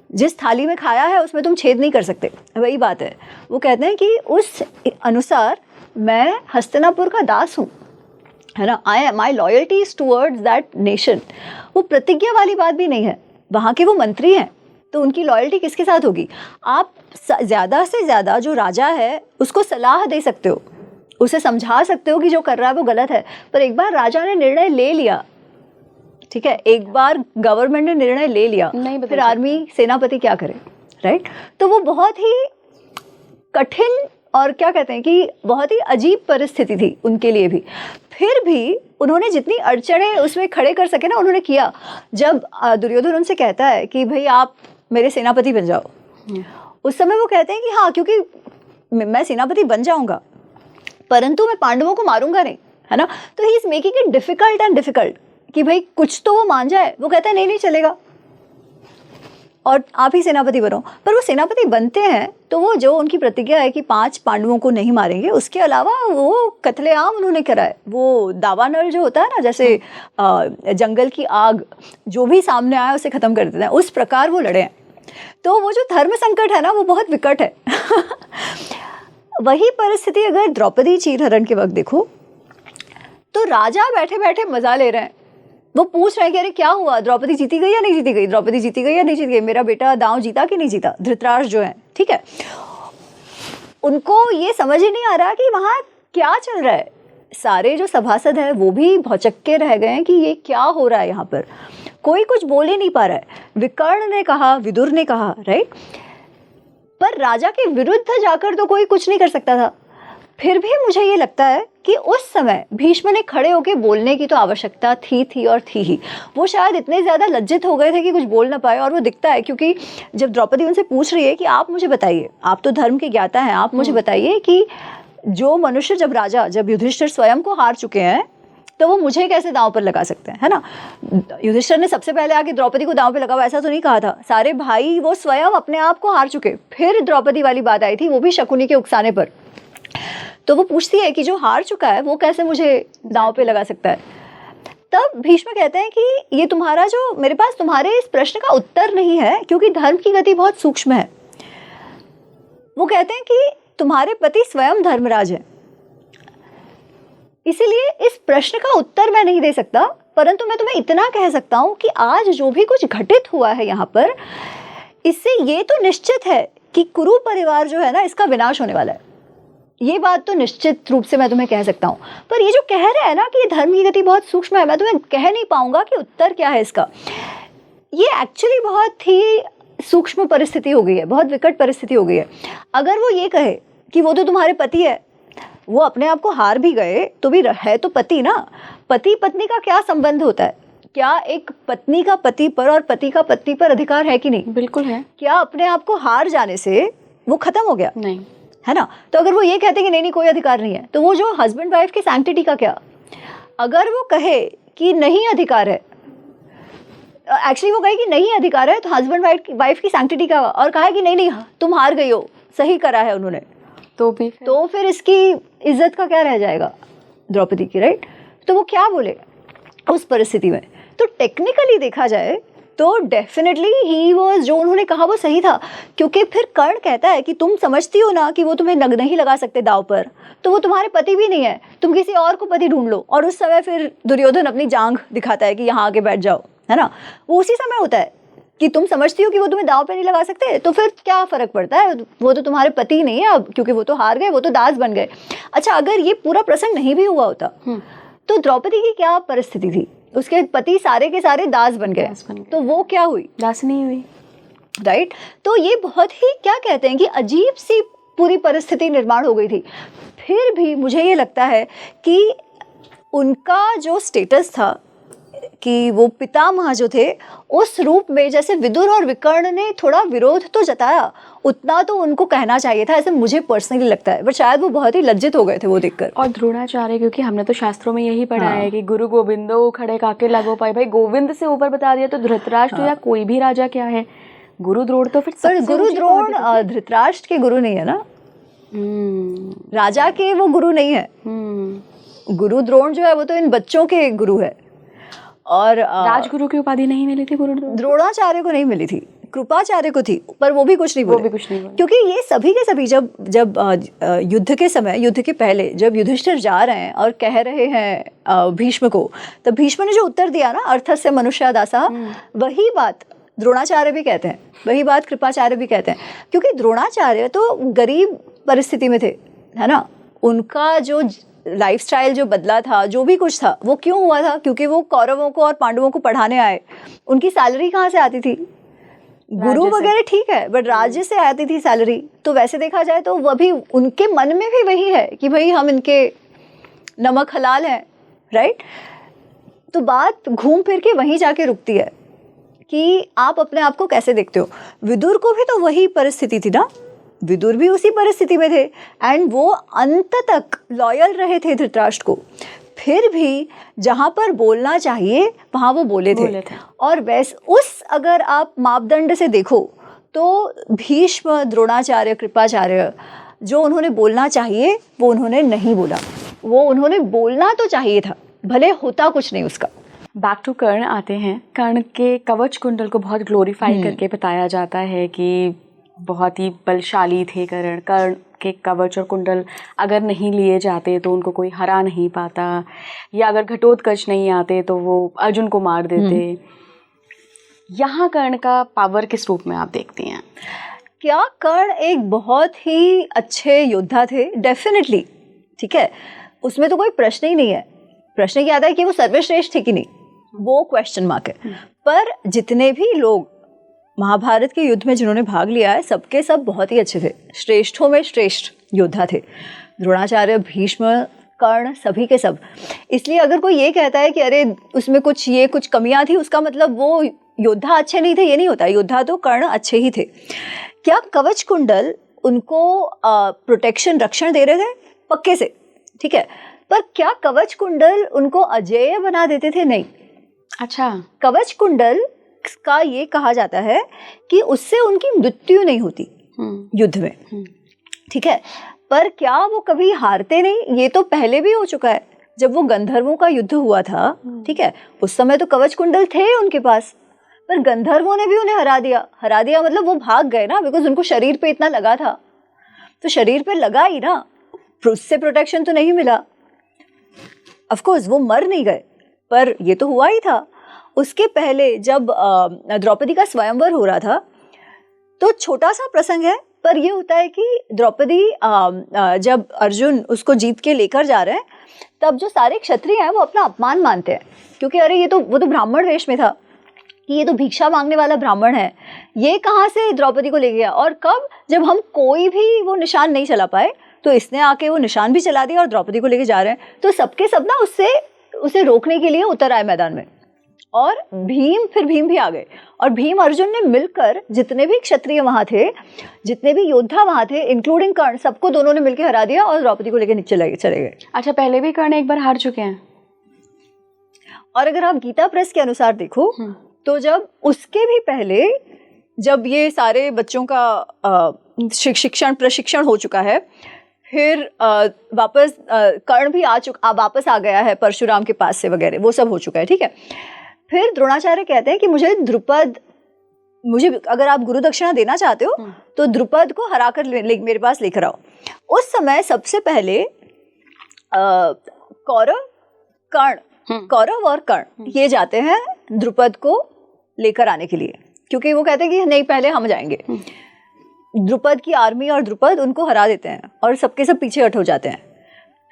जिस थाली में खाया है उसमें तुम छेद नहीं कर सकते, वही बात है। वो कहते हैं कि उस अनुसार मैं हस्तिनापुर का दास हूँ, है ना। माई loyalty is towards that nation. वो प्रतिज्ञा वाली बात भी नहीं है, वहाँ के वो मंत्री हैं तो उनकी लॉयल्टी किसके साथ होगी। आप ज़्यादा से ज़्यादा जो राजा है उसको सलाह दे सकते हो, उसे समझा सकते हो कि जो कर रहा है वो गलत है, पर एक बार राजा ने निर्णय ले लिया, ठीक है, एक बार गवर्नमेंट ने निर्णय ले लिया, फिर आर्मी सेनापति क्या करे, राइट। तो वो बहुत ही कठिन और क्या कहते हैं कि बहुत ही अजीब परिस्थिति थी उनके लिए भी। फिर भी उन्होंने जितनी अड़चने उसमें खड़े कर सके ना उन्होंने किया। जब दुर्योधन उनसे कहता है कि भाई आप मेरे सेनापति बन जाओ, उस समय वो कहते हैं कि हाँ, क्योंकि मैं सेनापति बन जाऊंगा परंतु मैं पांडवों को मारूंगा नहीं, है ना। तो he is making it difficult and difficult कि भाई कुछ तो वो मान जाए। वो कहता है नहीं नहीं चलेगा, और आप ही सेनापति बनो। पर वो सेनापति बनते हैं तो वो जो उनकी प्रतिज्ञा है कि 5 पांडवों को नहीं मारेंगे, उसके अलावा वो कत्लेआम उन्होंने करा है। वो दावानल जो होता है ना, जैसे जंगल की आग, जो भी सामने आया उसे खत्म कर देते हैं, उस प्रकार वो लड़े हैं। तो वो जो धर्म संकट है ना, वो बहुत विकट है। वही परिस्थिति अगर द्रौपदी चीरहरण के वक्त देखो तो राजा बैठे बैठे मजा ले रहे हैं। वो पूछ रहे हैं कि अरे क्या हुआ, द्रौपदी जीती गई या नहीं जीती गई, द्रौपदी जीती गई या नहीं जीती गई, मेरा बेटा दांव जीता कि नहीं जीता। धृतराष्ट्र जो है, ठीक है, उनको ये समझ ही नहीं आ रहा कि वहाँ क्या चल रहा है। सारे जो सभासद हैं वो भी भौचक्के रह गए हैं कि ये क्या हो रहा है यहाँ पर। कोई कुछ बोल ही नहीं पा रहा है। विकर्ण ने कहा, विदुर ने कहा, राइट, पर राजा के विरुद्ध जाकर तो कोई कुछ नहीं कर सकता था। फिर भी मुझे ये लगता है कि उस समय भीष्म ने खड़े होकर बोलने की तो आवश्यकता थी और थी ही। वो शायद इतने ज़्यादा लज्जित हो गए थे कि कुछ बोल ना पाए। और वो दिखता है, क्योंकि जब द्रौपदी उनसे पूछ रही है कि आप मुझे बताइए, आप तो धर्म के ज्ञाता हैं, आप मुझे बताइए कि जो मनुष्य, जब युधिष्ठिर स्वयं को हार चुके हैं तो वो मुझे कैसे दांव पर लगा सकते हैं, है ना। युधिष्ठिर ने सबसे पहले आके द्रौपदी को दांव पे लगावा, ऐसा तो नहीं कहा था। सारे भाई वो स्वयं अपने आप को हार चुके, फिर द्रौपदी वाली बात आई थी, वो भी शकुनी के उकसाने पर। तो वो पूछती है कि जो हार चुका है वो कैसे मुझे दांव पे लगा सकता है। तब भीष्म कहते हैं कि ये तुम्हारा जो, मेरे पास तुम्हारे इस प्रश्न का उत्तर नहीं है, क्योंकि धर्म की गति बहुत सूक्ष्म है। वो कहते हैं कि तुम्हारे पति स्वयं धर्मराज है, इसीलिए इस प्रश्न का उत्तर मैं नहीं दे सकता, परंतु मैं तुम्हें इतना कह सकता हूं कि आज जो भी कुछ घटित हुआ है यहाँ पर, इससे ये तो निश्चित है कि कुरु परिवार जो है ना, इसका विनाश होने वाला है। ये बात तो निश्चित रूप से मैं तुम्हें कह सकता हूँ। पर ये जो कह रहे हैं ना कि धर्म की गति बहुत सूक्ष्म है, मैं तुम्हें कह नहीं पाऊंगा कि उत्तर क्या है इसका। ये एक्चुअली बहुत ही सूक्ष्म परिस्थिति हो गई है, बहुत विकट परिस्थिति हो गई है। अगर वो ये कहे कि वो तो तुम्हारे पति है, वो अपने आप को हार भी गए तो भी है तो पति ना। पति पत्नी का क्या संबंध होता है? क्या एक पत्नी का पति पर और पति का पत्नी पर अधिकार है कि नहीं? बिल्कुल है। क्या अपने आप को हार जाने से वो खत्म हो गया? नहीं, है ना। तो अगर वो ये कहते कि नहीं कोई अधिकार नहीं है, तो वो जो हस्बैंड वाइफ की सैंक्टिटी का क्या? अगर वो कहे कि नहीं अधिकार है, एक्चुअली वो कहे कि नहीं अधिकार है, तो हस्बैंड वाइफ की सैंक्टिटी का, और कहा कि नहीं तुम हार गई हो, सही करा है उन्होंने, तो फिर इसकी इज्जत का क्या रह जाएगा द्रौपदी की, राइट। तो वो क्या बोले उस परिस्थिति में? तो टेक्निकली देखा जाए तो डेफिनेटली ही वाज, जो उन्होंने कहा वो सही था। क्योंकि फिर कर्ण कहता है कि तुम समझती हो ना कि वो तुम्हें नहीं लगा सकते दाव पर, तो वो तुम्हारे पति भी नहीं है, तुम किसी और को पति ढूंढ लो। और उस समय फिर दुर्योधन अपनी जांघ दिखाता है कि यहाँ आके बैठ जाओ, है ना। वो उसी समय होता है कि तुम समझती हो कि वो तुम्हें दाव पे नहीं लगा सकते, तो फिर क्या फर्क पड़ता है, वो तो तुम्हारे पति नहीं है अब, क्योंकि वो तो हार गए, वो तो दास बन गए। अच्छा, अगर ये पूरा प्रसंग नहीं भी हुआ होता तो द्रौपदी की क्या परिस्थिति थी? उसके पति सारे के सारे दास बन गए, तो वो क्या हुई? दासनी हुई, राइट। तो ये बहुत ही, क्या कहते हैं कि अजीब सी पूरी परिस्थिति निर्माण हो गई थी। फिर भी मुझे ये लगता है कि उनका जो स्टेटस था कि वो पितामह जो थे, उस रूप में जैसे विदुर और विकर्ण ने थोड़ा विरोध तो जताया, उतना तो उनको कहना चाहिए था, ऐसे मुझे पर्सनली लगता है। बट शायद वो बहुत ही लज्जित हो गए थे वो देखकर। और द्रोणाचार्य, क्योंकि हमने तो शास्त्रों में यही पढ़ा है कि गुरु गोविंदो खड़े काके लागो पाए। भाई गोविंद से ऊपर बता दिया तो धृतराष्ट्र या कोई भी राजा क्या है, गुरु द्रोण तो फिर पर गुरु द्रोण धृतराष्ट्र के गुरु नहीं है ना, राजा के वो गुरु नहीं है। गुरु द्रोण जो है वो तो इन बच्चों के गुरु है। और राजगुरु की उपाधि नहीं मिली थी गुरु द्रोणाचार्य को नहीं मिली थी, कृपाचार्य को थी, पर वो भी कुछ नहीं बोले। क्योंकि ये सभी के सभी जब युद्ध के समय, युद्ध के पहले जब युधिष्ठिर जा रहे हैं और कह रहे हैं भीष्म को, तब भीष्म ने जो उत्तर दिया ना, अर्थस्य मनुष्य दासा, वही बात द्रोणाचार्य भी कहते हैं, वही बात कृपाचार्य भी कहते हैं। क्योंकि द्रोणाचार्य तो गरीब परिस्थिति में थे, है ना। उनका जो लाइफस्टाइल जो बदला था, जो भी कुछ था, वो क्यों हुआ था? क्योंकि वो कौरवों को और पांडवों को पढ़ाने आए। उनकी सैलरी कहाँ से आती थी? गुरु वगैरह ठीक है, बट राज्य से आती थी सैलरी। तो वैसे देखा जाए तो वह भी, उनके मन में भी वही है कि भाई हम इनके नमक हलाल हैं, राइट। तो बात घूम फिर के वहीं जाके रुकती है कि आप अपने आप को कैसे देखते हो। विदुर को भी तो वही परिस्थिति थी ना, विदुर भी उसी परिस्थिति में थे, एंड वो अंत तक लॉयल रहे थे धृतराष्ट्र को। फिर भी जहाँ पर बोलना चाहिए वहाँ वो बोले थे। और उस अगर आप मापदंड से देखो तो भीष्म, द्रोणाचार्य, कृपाचार्य, जो उन्होंने बोलना चाहिए वो उन्होंने नहीं बोला। वो उन्होंने बोलना तो चाहिए था, भले होता कुछ नहीं उसका। बैक टू कर्ण आते हैं। कर्ण के कवच कुंडल को बहुत ग्लोरीफाई करके बताया जाता है कि बहुत ही बलशाली थे कर्ण। कर्ण के कवच और कुंडल अगर नहीं लिए जाते तो उनको कोई हरा नहीं पाता, या अगर घटोत्कच नहीं आते तो वो अर्जुन को मार देते। यहाँ कर्ण का पावर किस रूप में आप देखती हैं? क्या कर्ण एक बहुत ही अच्छे योद्धा थे, डेफिनेटली, ठीक है, उसमें तो कोई प्रश्न ही नहीं है। प्रश्न क्या आता है कि वो सर्वश्रेष्ठ थे कि नहीं, वो क्वेश्चन मार्क है। पर जितने भी लोग महाभारत के युद्ध में जिन्होंने भाग लिया है, सबके सब बहुत ही अच्छे थे, श्रेष्ठों में श्रेष्ठ योद्धा थे। द्रोणाचार्य, भीष्म, कर्ण, सभी के सब। इसलिए अगर कोई ये कहता है कि अरे उसमें कुछ कमियां थी, उसका मतलब वो योद्धा अच्छे नहीं थे, ये नहीं होता। योद्धा तो कर्ण अच्छे ही थे। क्या कवच कुंडल उनको प्रोटेक्शन, रक्षण दे रहे थे? पक्के से, ठीक है। पर क्या कवच कुंडल उनको अजेय बना देते थे? नहीं। अच्छा, कवच कुंडल का ये कहा जाता है कि उससे उनकी मृत्यु नहीं होती युद्ध में, ठीक है। पर क्या वो कभी हारते नहीं? ये तो पहले भी हो चुका है, जब वो गंधर्वों का युद्ध हुआ था, ठीक है, उस समय तो कवच कुंडल थे उनके पास, पर गंधर्वों ने भी उन्हें हरा दिया मतलब वो भाग गए ना, बिकॉज उनको शरीर पे इतना लगा था, तो शरीर पे लगा ही ना, उससे प्रोटेक्शन तो नहीं मिला। ऑफ कोर्स वो मर नहीं गए, पर ये तो हुआ ही था। उसके पहले जब द्रौपदी का स्वयंवर हो रहा था, तो छोटा सा प्रसंग है, पर ये होता है कि द्रौपदी जब अर्जुन उसको जीत के लेकर जा रहे हैं, तब जो सारे क्षत्रिय हैं वो अपना अपमान मानते हैं, क्योंकि अरे वो तो ब्राह्मण वेश में था, कि ये तो भिक्षा मांगने वाला ब्राह्मण है, ये कहाँ से द्रौपदी को ले गया। और कब, जब हम कोई भी वो निशान नहीं चला पाए, तो इसने आके वो निशान भी चला दिया और द्रौपदी को लेके जा रहे हैं। तो सबके सब ना उसे रोकने के लिए उतर आए मैदान में, और भीम भी आ गए, और भीम अर्जुन ने मिलकर जितने भी क्षत्रिय वहां थे, जितने भी योद्धा वहां थे, इंक्लूडिंग कर्ण, सबको दोनों ने मिलकर हरा दिया और द्रौपदी को लेकर नीचे चले गए। अच्छा, पहले भी कर्ण एक बार हार चुके हैं। और अगर आप गीता प्रेस के अनुसार देखो, तो जब उसके भी पहले, जब ये सारे बच्चों का प्रशिक्षण हो चुका है, फिर वापस कर्ण भी वापस आ गया है परशुराम के पास से वगैरह, वो सब हो चुका है, ठीक है। फिर द्रोणाचार्य कहते हैं कि मुझे अगर आप गुरु दक्षिणा देना चाहते हो तो द्रुपद को हराकर मेरे पास लेकर आओ। उस समय सबसे पहले कौरव और कर्ण ये जाते हैं द्रुपद को लेकर आने के लिए, क्योंकि वो कहते हैं कि नहीं, पहले हम जाएंगे। द्रुपद की आर्मी और द्रुपद उनको हरा देते हैं और सबके सब पीछे हट हो जाते हैं।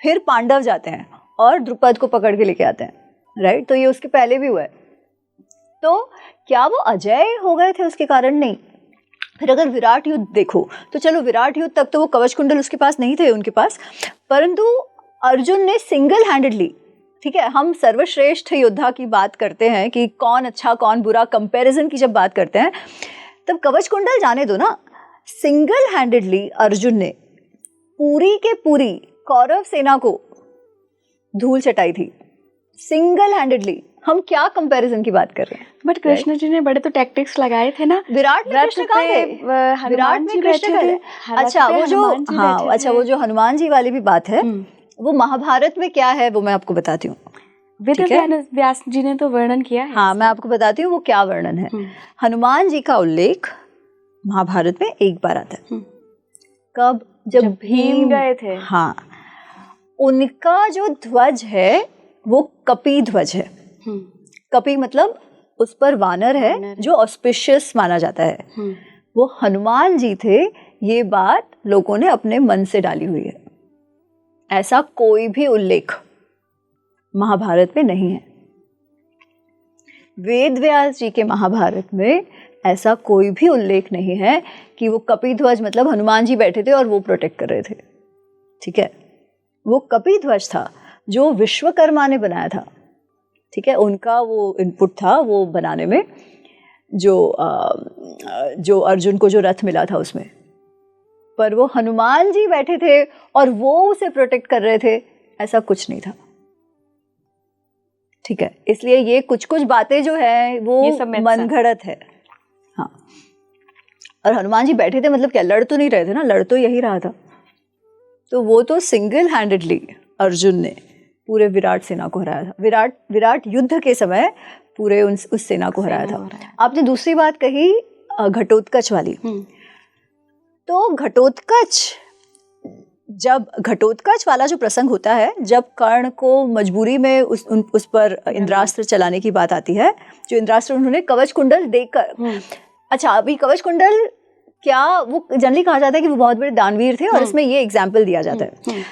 फिर पांडव जाते हैं और द्रुपद को पकड़ के लेके आते हैं, राइट। तो ये उसके पहले भी हुआ है। तो क्या वो अजय हो गए थे उसके कारण? नहीं। फिर अगर विराट युद्ध देखो, तो चलो विराट युद्ध तक तो वो कवच कुंडल उसके पास नहीं थे उनके पास, परंतु अर्जुन ने सिंगल हैंडेडली, ठीक है, हम सर्वश्रेष्ठ योद्धा की बात करते हैं कि कौन अच्छा कौन बुरा, कंपैरिजन की जब बात करते हैं, तब कवच कुंडल जाने दो ना, सिंगल हैंडेडली अर्जुन ने पूरी के पूरी कौरव सेना को धूल चटाई थी, सिंगल हैंडेडली। हम क्या कंपैरिजन की बात कर रहे हैं? बट कृष्ण जी ने बड़े तो टैक्टिक्स लगाए थे ना। विराट में कृष्ण कहाँ थे? विराट में कृष्ण कहाँ थे? अच्छा, वो जो हनुमान जी वाली भी बात है, वो महाभारत में क्या है वो मैं आपको बताती हूँ। व्यास जी ने तो वर्णन किया है। हाँ, मैं आपको बताती हूँ वो क्या वर्णन है। हनुमान जी का उल्लेख महाभारत में एक बार आता है। कब? जब भीम गए थे। हाँ, उनका जो ध्वज है वो कपि ध्वज है। कपि मतलब उस पर वानर है, जो ऑस्पिशियस माना जाता है। वो हनुमान जी थे। ये बात लोगों ने अपने मन से डाली हुई है, ऐसा कोई भी उल्लेख महाभारत में नहीं है। वेद व्यास जी के महाभारत में ऐसा कोई भी उल्लेख नहीं है कि वो कपि ध्वज मतलब हनुमान जी बैठे थे और वो प्रोटेक्ट कर रहे थे, ठीक है। वो कपि ध्वज था जो विश्वकर्मा ने बनाया था, ठीक है। उनका वो इनपुट था वो बनाने में, जो अर्जुन को जो रथ मिला था उसमें, पर वो हनुमान जी बैठे थे और वो उसे प्रोटेक्ट कर रहे थे, ऐसा कुछ नहीं था। ठीक है, इसलिए ये कुछ कुछ बातें जो है वो ये सब myths मन घड़त है। हाँ, और हनुमान जी बैठे थे, मतलब क्या लड़ तो नहीं रहे थे ना, लड़ तो यही रहा था। तो वो तो सिंगल हैंडेडली अर्जुन ने पूरे विराट सेना को हराया था। विराट युद्ध के समय पूरे उस सेना को हराया था। आपने दूसरी बात कही घटोत्कच वाली, तो घटोत्कच वाला जो प्रसंग होता है, जब कर्ण को मजबूरी में उस पर इंद्रास्त्र चलाने की बात आती है, जो इंद्रास्त्र उन्होंने कवच कुंडल देकर, अच्छा अभी कवच कुंडल क्या, वो जनरली कहा जाता है कि वो बहुत बड़े दानवीर थे और इसमें ये एग्जाम्पल दिया जाता है।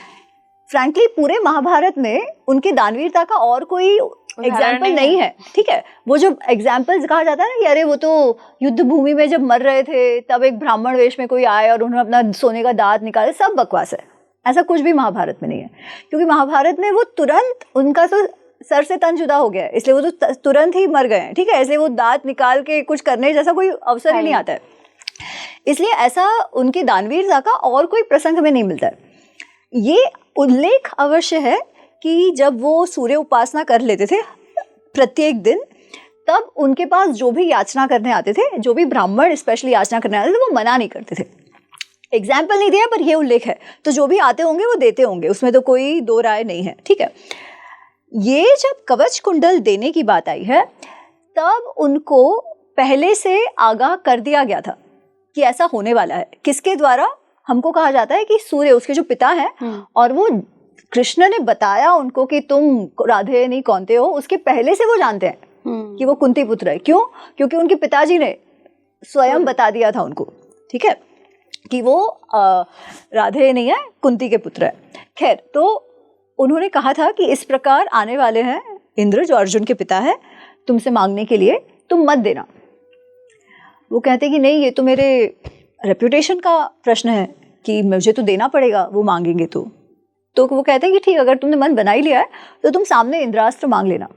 फ्रैंकली पूरे महाभारत में उनके दानवीरता का और कोई एग्जाम्पल नहीं है, ठीक है। वो जो एग्जाम्पल्स कहा जाता है ना कि अरे वो तो युद्ध भूमि में जब मर रहे थे तब एक ब्राह्मण वेश में कोई आए और उन्होंने अपना सोने का दांत निकाले, सब बकवास है। ऐसा कुछ भी महाभारत में नहीं है, क्योंकि महाभारत में वो तुरंत उनका तो सर से तन जुदा हो गया है, इसलिए वो तो तुरंत ही मर गए हैं, ठीक है। इसलिए वो दांत निकाल के कुछ करने जैसा कोई अवसर ही नहीं आता है, इसलिए ऐसा उनके दानवीरता का और कोई प्रसंग में नहीं मिलता है। ये उल्लेख अवश्य है कि जब वो सूर्य उपासना कर लेते थे प्रत्येक दिन, तब उनके पास जो भी याचना करने आते थे, जो भी ब्राह्मण स्पेशली याचना करने आते थे, वो मना नहीं करते थे। एग्जाम्पल नहीं दिया पर ये उल्लेख है, तो जो भी आते होंगे वो देते होंगे, उसमें तो कोई दो राय नहीं है, ठीक है। ये जब कवच कुंडल देने की बात आई है, तब उनको पहले से आगाह कर दिया गया था कि ऐसा होने वाला है। किसके द्वारा? हमको कहा जाता है कि सूर्य, उसके जो पिता हैं, और वो कृष्ण ने बताया उनको कि तुम राधे नहीं कौनते हो, उसके पहले से वो जानते हैं कि वो कुंती पुत्र है। क्यों? क्योंकि उनके पिताजी ने स्वयं बता दिया था उनको, ठीक है, कि वो राधे नहीं है, कुंती के पुत्र है। खैर, तो उन्होंने कहा था कि इस प्रकार आने वाले हैं इंद्र, जो अर्जुन के पिता है, तुमसे मांगने के लिए, तुम मत देना। वो कहते कि नहीं, ये तो मेरे रेप्यूटेशन का प्रश्न है कि मुझे तो देना पड़ेगा, वो मांगेंगे तो वो कहते हैं कि ठीक, अगर तुमने मन बना ही लिया है तो तुम सामने इंद्रास्त्र मांग लेना।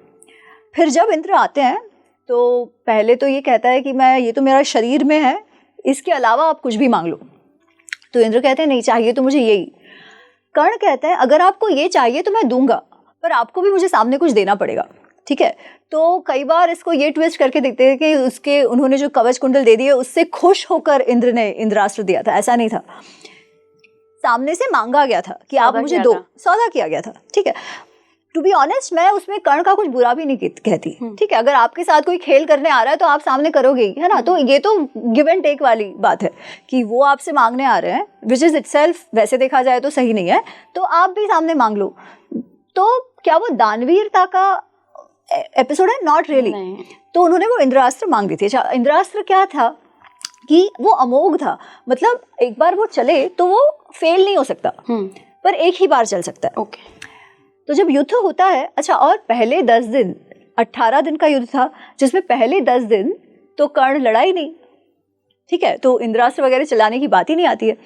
फिर जब इंद्र आते हैं तो पहले तो ये कहता है कि ये तो मेरा शरीर में है, इसके अलावा आप कुछ भी मांग लो। तो इंद्र कहते हैं नहीं, चाहिए तो मुझे यही। कर्ण कहते हैं अगर आपको ये चाहिए तो मैं दूंगा, पर आपको भी मुझे सामने कुछ देना पड़ेगा, ठीक है। तो कई बार इसको ये ट्विस्ट करके देखते हैं कि उन्होंने जो कवच कुंडल दे दिए उससे खुश होकर इंद्र ने इंद्रास्त्र दिया था, ऐसा नहीं था। सामने से मांगा गया था कि आप मुझे दो, सौदा किया गया था, ठीक है। टू बी ऑनेस्ट, मैं उसमें कर्ण का कुछ बुरा भी नहीं कहती, ठीक है। अगर आपके साथ कोई खेल करने आ रहा है तो आप सामने करोगे ही, है ना। तो ये तो गिव एंड टेक वाली बात है कि वो आपसे मांगने आ रहे हैं, विच इज इटसेल्फ वैसे देखा जाए तो सही नहीं है, तो आप भी सामने मांग लो। तो क्या वो दानवीरता का एपिसोड है? Not really. तो उन्होंने वो इंद्रास्त्र मांग दी थी। अच्छा, इंद्रास्त्र क्या था कि वो अमोघ था, मतलब एक बार वो चले तो वो फेल नहीं हो सकता, पर एक ही बार चल सकता है। ओके। तो जब युद्ध होता है, अच्छा, और पहले 10 दिन 18 दिन का युद्ध था, जिसमें पहले 10 दिन तो कर्ण लड़ाई नहीं, ठीक है, तो इंद्रास्त्र वगैरह चलाने की बात ही नहीं आती है।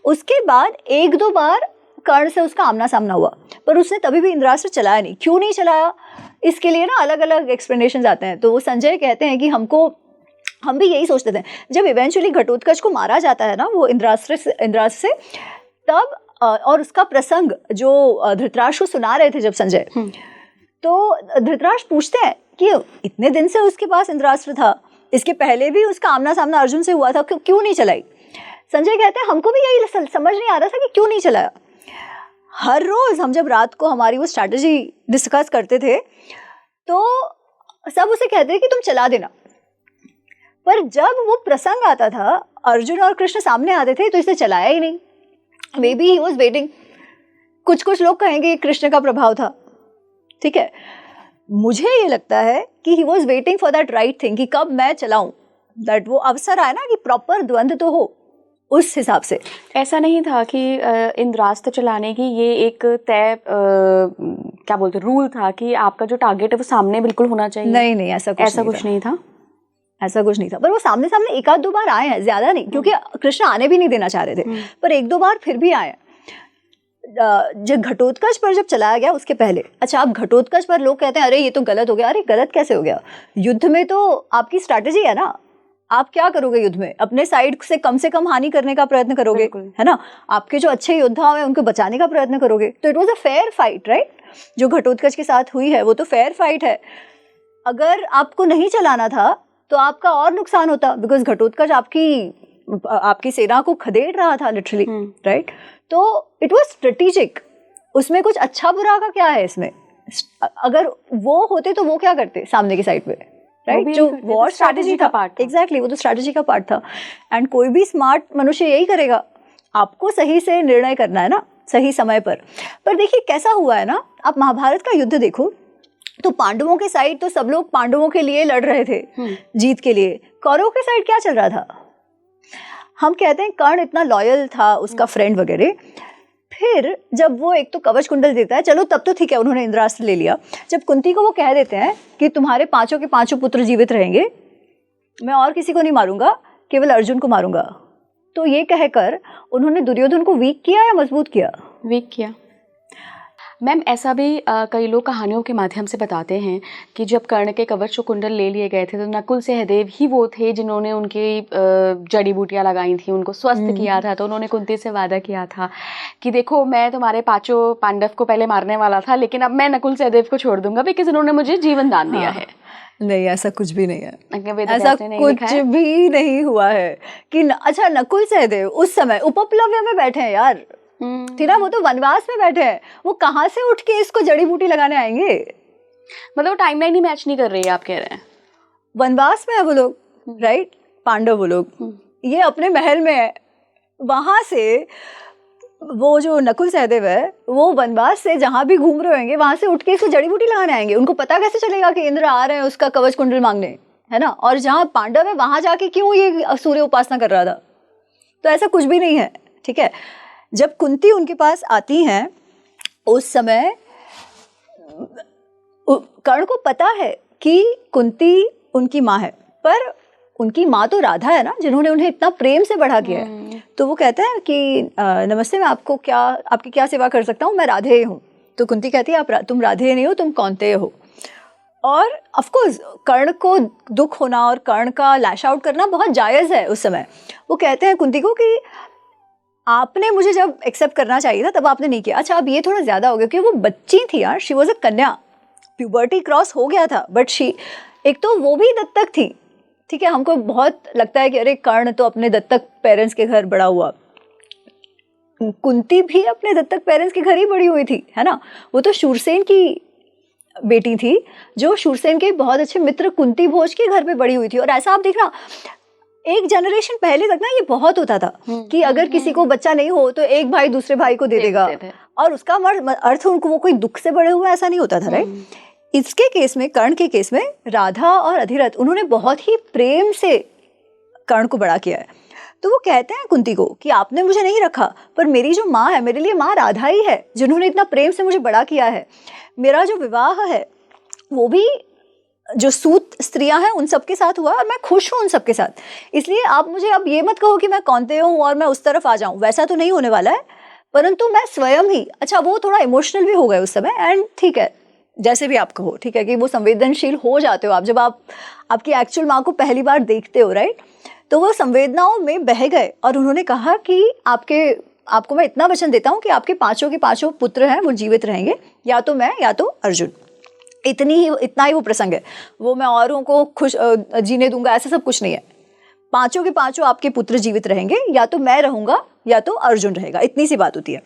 उसके बाद 1-2 बार कर्ण से उसका आमना सामना हुआ, पर उसने तभी भी इंद्रास्त्र चलाया नहीं। क्यों नहीं चलाया? इसके लिए ना अलग अलग एक्सप्लेनेशन आते हैं। तो वो संजय कहते हैं कि हम भी यही सोचते थे, जब इवेंचुअली घटोत्कच को मारा जाता है ना वो इंद्रास्त्र से, तब और उसका प्रसंग जो धृतराष्ट्र को सुना रहे थे जब संजय, तो धृतराष्ट्र पूछते हैं कि इतने दिन से उसके पास इंद्रास्त्र था, इसके पहले भी उसका आमना सामना अर्जुन से हुआ था, क्यों नहीं चलाई? संजय कहते हैं हमको भी यही समझ नहीं आ रहा था कि क्यों नहीं चलाया। हर रोज हम जब रात को हमारी वो स्ट्रैटेजी डिस्कस करते थे तो सब उसे कहते थे कि तुम चला देना, पर जब वो प्रसंग आता था, अर्जुन और कृष्ण सामने आते थे, तो इसे चलाया ही नहीं। May be he was waiting. कुछ लोग कहेंगे कृष्ण का प्रभाव था, ठीक है। मुझे ये लगता है कि he was waiting for that right thing, कि कब मैं चलाऊं, दैट वो अवसर आए ना, कि प्रॉपर द्वंद्व तो हो उस हिसाब से। ऐसा नहीं था कि इंद्रास्त्र चलाने की ये एक तय क्या बोलते रूल था कि आपका जो टारगेट है वो सामने बिल्कुल होना चाहिए? नहीं, ऐसा कुछ नहीं था। ऐसा कुछ नहीं था, पर वो सामने 1-2 बार आए हैं, ज्यादा नहीं, क्योंकि कृष्ण आने भी नहीं देना चाह रहे थे, पर 1-2 बार फिर भी आए। जब घटोत्कच पर जब चलाया गया उसके पहले, अच्छा, अब घटोत्कच पर लोग कहते हैं अरे ये तो गलत हो गया। अरे गलत कैसे हो गया? युद्ध में तो आपकी स्ट्रैटेजी है ना, आप क्या करोगे युद्ध में? अपने साइड से कम हानि करने का प्रयत्न करोगे, है ना? आपके जो अच्छे योद्धा हैं उनको बचाने का प्रयत्न करोगे। तो it was a fair fight, right? जो घटोत्कच के साथ हुई है वो तो फेयर फाइट है। अगर आपको नहीं चलाना था तो आपका और नुकसान होता, बिकॉज घटोत्कच आपकी सेना को खदेड़ रहा था लिटरली, राइट? तो इट वाज स्ट्रेटेजिक। उसमें कुछ अच्छा बुरा का क्या है इसमें? अगर वो होते तो वो क्या करते सामने की साइड पे, राइट? जो वॉर स्ट्रैटेजी का पार्ट, एग्जैक्टली, वो तो स्ट्रैटेजी का पार्ट था। एंड कोई भी स्मार्ट मनुष्य यही करेगा, आपको सही से निर्णय करना है ना, सही समय पर देखिए कैसा हुआ है ना, आप महाभारत का युद्ध देखो तो पांडवों के साइड तो सब लोग पांडवों के लिए लड़ रहे थे, जीत के लिए। कौरवों के साइड क्या चल रहा था? हम कहते हैं कर्ण इतना लॉयल था, उसका फ्रेंड वगैरह। फिर जब वो एक तो कवच कुंडल देता है, चलो तब तो ठीक है, उन्होंने इंद्रास्त्र ले लिया। जब कुंती को वो कह देते हैं कि तुम्हारे पांचों के पांचों पुत्र जीवित रहेंगे, मैं और किसी को नहीं मारूंगा, केवल अर्जुन को मारूंगा, तो ये कहकर उन्होंने दुर्योधन को वीक किया या मजबूत किया? वीक किया। मैम ऐसा भी कई लोग कहानियों के माध्यम से बताते हैं कि जब कर्ण के कवच कुंडल ले लिए गए थे तो नकुल सहदेव ही वो थे जिन्होंने उनकी जड़ी बूटियां लगाई थी, उनको स्वस्थ किया था। तो उन्होंने कुंती से वादा किया था कि देखो मैं तुम्हारे पांचों पांडव को पहले मारने वाला था, लेकिन अब मैं नकुल सहदेव को छोड़ दूंगा बिकॉज उन्होंने मुझे जीवन दान दिया है। नहीं, ऐसा कुछ भी नहीं है, ऐसा कुछ भी नहीं हुआ है कि अच्छा नकुल सहदेव उस समय उपप्लव्य में बैठे हैं यार, थी ना, वो तो वनवास में बैठे हैं, वो कहाँ से उठ के इसको जड़ी बूटी लगाने आएंगे? मतलब टाइमलाइन ही मैच नहीं कर रही है, आप कह रहे हैं। वनवास में है वो लोग, राइट? पांडव वो लोग, ये अपने महल में है, वहां से वो जो नकुल सहदेव है वो वनवास से जहां भी घूम रहे होंगे वहां से उठ के इसको जड़ी बूटी लगाने आएंगे। उनको पता कैसे चलेगा कि इंद्र आ रहे हैं उसका कवच कुंडल मांगने, है ना? और जहां पांडव है वहां जाके क्यों ये सूर्य उपासना कर रहा था? तो ऐसा कुछ भी नहीं है, ठीक है? जब कुंती उनके पास आती हैं उस समय कर्ण को पता है कि कुंती उनकी माँ है, पर उनकी माँ तो राधा है ना, जिन्होंने उन्हें इतना प्रेम से बढ़ा किया है। तो वो कहते हैं कि नमस्ते, मैं आपकी क्या सेवा कर सकता हूँ? मैं राधेय हूँ। तो कुंती कहती है तुम राधेय नहीं हो, तुम कौन्तेय हो। और ऑफ कोर्स कर्ण को दुख होना और कर्ण का लैश आउट करना बहुत जायज़ है उस समय। वो कहते हैं कुंती को कि आपने मुझे जब एक्सेप्ट करना चाहिए था तब आपने नहीं किया। अच्छा अब ये थोड़ा ज़्यादा हो गया क्योंकि वो बच्ची थी यार, शी वॉज अ कन्या, प्यूबर्टी क्रॉस हो गया था, बट एक तो वो भी दत्तक थी, ठीक है? हमको बहुत लगता है कि अरे कर्ण तो अपने दत्तक पेरेंट्स के घर बड़ा हुआ, कुंती भी अपने दत्तक पेरेंट्स के घर ही बड़ी हुई थी, है ना? वो तो शूरसेन की बेटी थी, जो शूरसेन के बहुत अच्छे मित्र कुंती भोज के घर पे बड़ी हुई थी। और ऐसा आप देखना एक जनरेशन पहले तक ना ये बहुत होता था कि अगर किसी को बच्चा नहीं हो तो एक भाई दूसरे भाई को दे देगा, और उसका अर्थ उनको वो कोई दुख से बड़े हुए ऐसा नहीं होता था, राइट? इसके केस में, कर्ण के केस में, राधा और अधिरथ उन्होंने बहुत ही प्रेम से कर्ण को बड़ा किया है। तो वो कहते हैं कुंती को कि आपने मुझे नहीं रखा, पर मेरी जो माँ है, मेरे लिए माँ राधा ही है जिन्होंने इतना प्रेम से मुझे बड़ा किया है। मेरा जो विवाह है वो भी जो सूत स्त्रियां हैं उन सबके साथ हुआ और मैं खुश हूँ उन सबके साथ। इसलिए आप मुझे अब ये मत कहो कि मैं कौन्तेय हूँ और मैं उस तरफ आ जाऊँ, वैसा तो नहीं होने वाला है, परंतु मैं स्वयं ही, अच्छा वो थोड़ा इमोशनल भी हो गए उस समय, एंड ठीक है, जैसे भी आप कहो, ठीक है, कि वो संवेदनशील हो जाते हो आप जब आपकी एक्चुअल माँ को पहली बार देखते हो, राइट? तो वो संवेदनाओं में बह गए और उन्होंने कहा कि आपको मैं इतना वचन देता हूँ कि आपके पांचों के पांचों पुत्र हैं वो जीवित रहेंगे, या तो मैं या तो अर्जुन। इतना ही वो प्रसंग है, वो मैं औरों को खुश जीने दूंगा ऐसा सब कुछ नहीं है। पांचों के पांचों आपके पुत्र जीवित रहेंगे, या तो मैं रहूंगा या तो अर्जुन रहेगा, इतनी सी बात होती है।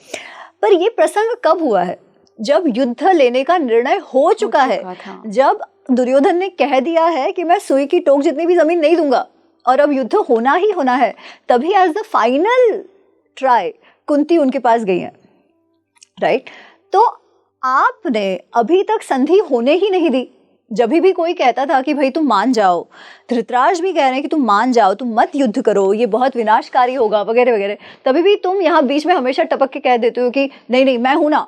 पर ये प्रसंग कब हुआ है? जब युद्ध लेने का निर्णय हो चुका है, जब दुर्योधन ने कह दिया है कि मैं सुई की टोक जितनी भी जमीन नहीं दूंगा और अब युद्ध होना ही होना है, तभी as the final try Kunti उनके पास गई है, राइट? तो आपने अभी तक संधि होने ही नहीं दी। जब भी कोई कहता था कि भाई तुम मान जाओ, धृतराष्ट्र भी कह रहे हैं कि तुम मान जाओ, तुम मत युद्ध करो, ये बहुत विनाशकारी होगा वगैरह वगैरह, तभी भी तुम यहाँ बीच में हमेशा टपक के कह देते हो कि नहीं नहीं मैं हूं ना,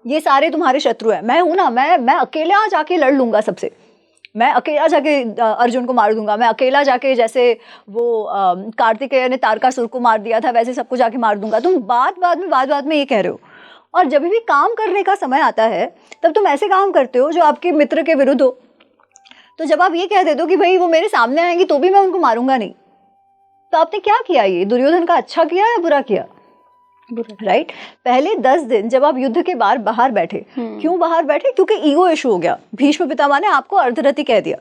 ये सारे तुम्हारे शत्रु हैं, मैं हूं ना, मैं अकेला जाके लड़ लूंगा सबसे, मैं अकेला जाके अर्जुन को मार दूंगा, मैं अकेला जाके जैसे वो कार्तिकेय ने तारकासुर को मार दिया था वैसे सबको जाके मार दूंगा। तुम बात में ये कह रहे हो, और जब भी काम करने का समय आता है तब तुम ऐसे काम करते हो जो आपके मित्र के विरुद्ध हो। तो जब आप ये कह देते हो कि भाई वो मेरे सामने आएंगे तो भी मैं उनको मारूंगा नहीं, तो आपने क्या किया, ये दुर्योधन का अच्छा किया या बुरा किया? राइट पहले 10 दिन जब आप युद्ध के बाहर बैठे, क्यों बाहर बैठे? क्योंकि ईगो इशू हो गया। भीष्म पितामह ने आपको अर्धरथी कह दिया,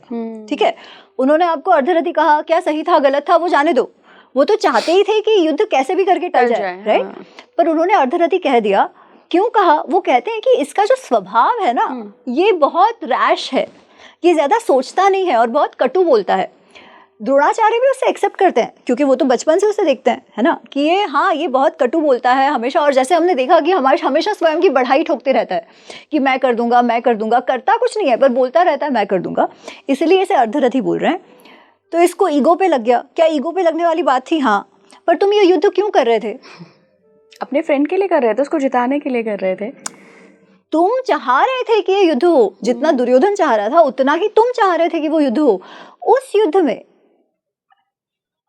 ठीक है, उन्होंने आपको अर्धरथी कहा। क्या सही था गलत था वो जाने दो, वो तो चाहते ही थे कि युद्ध कैसे भी करके टल जाए, राइट? पर उन्होंने अर्धरथी कह दिया। क्यों कहा? वो कहते हैं कि इसका जो स्वभाव है ना ये बहुत रैश है, ये ज्यादा सोचता नहीं है और बहुत कटु बोलता है। द्रोणाचार्य भी उसे एक्सेप्ट करते हैं क्योंकि वो तो बचपन से उसे देखते हैं, है ना, कि ये हाँ ये बहुत कटु बोलता है हमेशा। और जैसे हमने देखा कि हमेशा स्वयं की बढ़ाई ठोकते रहता है कि मैं कर दूंगा मैं कर दूंगा, करता कुछ नहीं है पर बोलता रहता है मैं कर दूंगा, इसलिए इसे अर्धरथी बोल रहे हैं। तो इसको ईगो पे लग गया। क्या ईगो पे लगने वाली बात थी? हाँ, पर तुम ये युद्ध क्यों कर रहे थे? अपने फ्रेंड के लिए कर रहे थे, उसको जिताने के लिए कर रहे थे। तुम चाह रहे थे कि ये युद्ध हो, जितना दुर्योधन चाह रहा था उतना ही तुम चाह रहे थे कि वो युद्ध हो। उस युद्ध में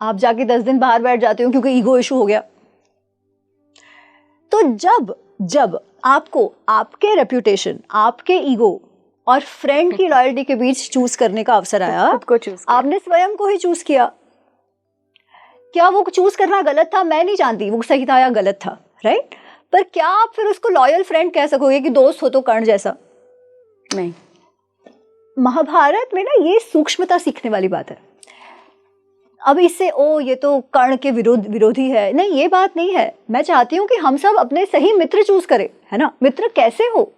आप जाके 10 दिन बाहर बैठ जाते हो क्योंकि ईगो इशू हो गया। तो जब आपको आपके रेप्यूटेशन, आपके ईगो और फ्रेंड की लॉयल्टी के बीच चूज करने का अवसर आया, खुद को चूज किया। आपने स्वयं को ही चूज किया। क्या वो चूज करना गलत था? मैं नहीं जानती वो सही था या गलत था, राइट? पर क्या आप फिर उसको लॉयल फ्रेंड कह सकोगे कि दोस्त हो तो कर्ण जैसा? नहीं। महाभारत में ना ये सूक्ष्मता सीखने वाली बात है। अब इससे ये तो कर्ण के विरोधी है, नहीं, ये बात नहीं है। मैं चाहती हूँ कि हम सब अपने सही मित्र चूज करें, है ना। मित्र कैसे हो?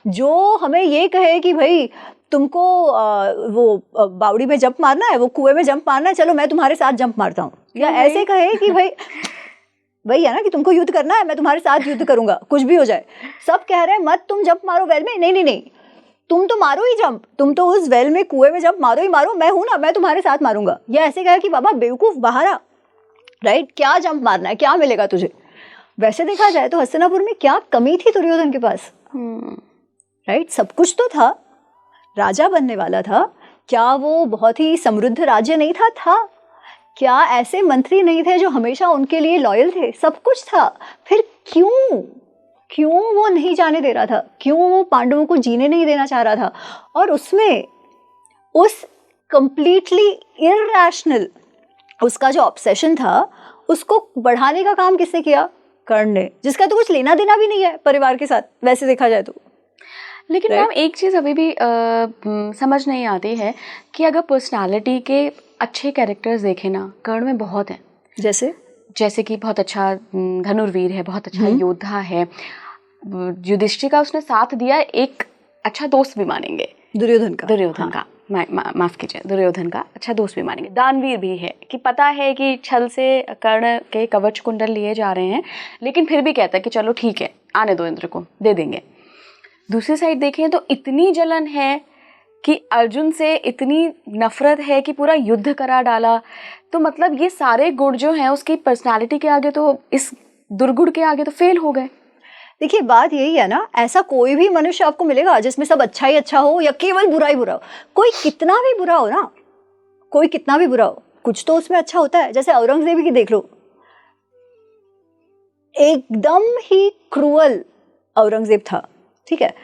जो हमें ये कहे कि भाई तुमको वो बावड़ी में जंप मारना है, वो कुएं में जंप मारना है, चलो मैं तुम्हारे साथ जंप मारता हूँ। या ऐसे कहे कि भाई वही है ना कि तुमको युद्ध करना है, मैं तुम्हारे साथ युद्ध करूंगा, कुछ भी हो जाए। सब कह रहे हैं मत तुम जंप मारो वेल में, नहीं, तुम तो मारो ही जंप, तुम तो उस वेल में कुएं में जंप मारो ही मारो, मैं हूं ना, मैं तुम्हारे साथ मारूंगा। या ऐसे कहे कि बाबा बेवकूफ बाहर आ, राइट, क्या जंप मारना है, क्या मिलेगा तुझे? वैसे देखा जाए तो हस्तिनापुर में क्या कमी थी दुर्योधन के पास? राइट, सब कुछ तो था, राजा बनने वाला था। क्या वो बहुत ही समृद्ध राज्य नहीं था? क्या ऐसे मंत्री नहीं थे जो हमेशा उनके लिए लॉयल थे? सब कुछ था। फिर क्यों वो नहीं जाने दे रहा था? क्यों वो पांडवों को जीने नहीं देना चाह रहा था? और उसमें उस कंप्लीटली इरैशनल उसका जो ऑब्सेशन था उसको बढ़ाने का काम किसने किया? कर्ण ने, जिसका तो कुछ लेना देना भी नहीं है परिवार के साथ वैसे देखा जाए तो। लेकिन मैम एक चीज़ अभी भी समझ नहीं आती है कि अगर पर्सनालिटी के अच्छे कैरेक्टर्स देखें ना, कर्ण में बहुत हैं। जैसे कि बहुत अच्छा धनुर्वीर है, बहुत अच्छा योद्धा है, युधिष्ठिर का उसने साथ दिया, एक अच्छा दोस्त भी मानेंगे दुर्योधन का माफ कीजिए, दुर्योधन का अच्छा दोस्त भी मानेंगे। दानवीर भी है कि पता है कि छल से कर्ण के कवच कुंडल लिए जा रहे हैं, लेकिन फिर भी कहता है कि चलो ठीक है, आने दो, इंद्र को दे देंगे। दूसरी साइड देखें तो इतनी जलन है कि अर्जुन से इतनी नफरत है कि पूरा युद्ध करा डाला। तो मतलब ये सारे गुण जो हैं उसकी पर्सनालिटी के आगे, तो इस दुर्गुण के आगे तो फेल हो गए। देखिए बात यही है ना, ऐसा कोई भी मनुष्य आपको मिलेगा जिसमें सब अच्छा ही अच्छा हो या केवल बुरा ही बुरा हो। कोई कितना भी बुरा हो ना, कोई कितना भी बुरा हो, कुछ तो उसमें अच्छा होता है। जैसे औरंगजेब की देख लो, एकदम ही क्रूअल औरंगजेब था, ठीक है,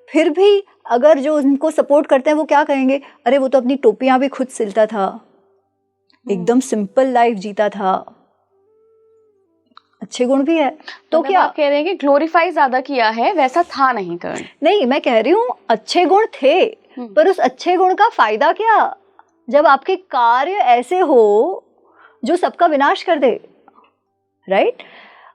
फिर भी अगर जो उनको सपोर्ट करते हैं वो क्या कहेंगे, अरे वो तो अपनी टोपियां भी खुद सिलता था, एकदम सिंपल लाइफ जीता था, अच्छे गुण भी है। तो क्या आप कह रहे हैं कि ग्लोरीफाई ज्यादा किया है, वैसा था नहीं कर्ण? नहीं, मैं कह रही हूँ अच्छे गुण थे, पर उस अच्छे गुण का फायदा क्या जब आपके कार्य ऐसे हो जो सबका विनाश कर दे, राइट?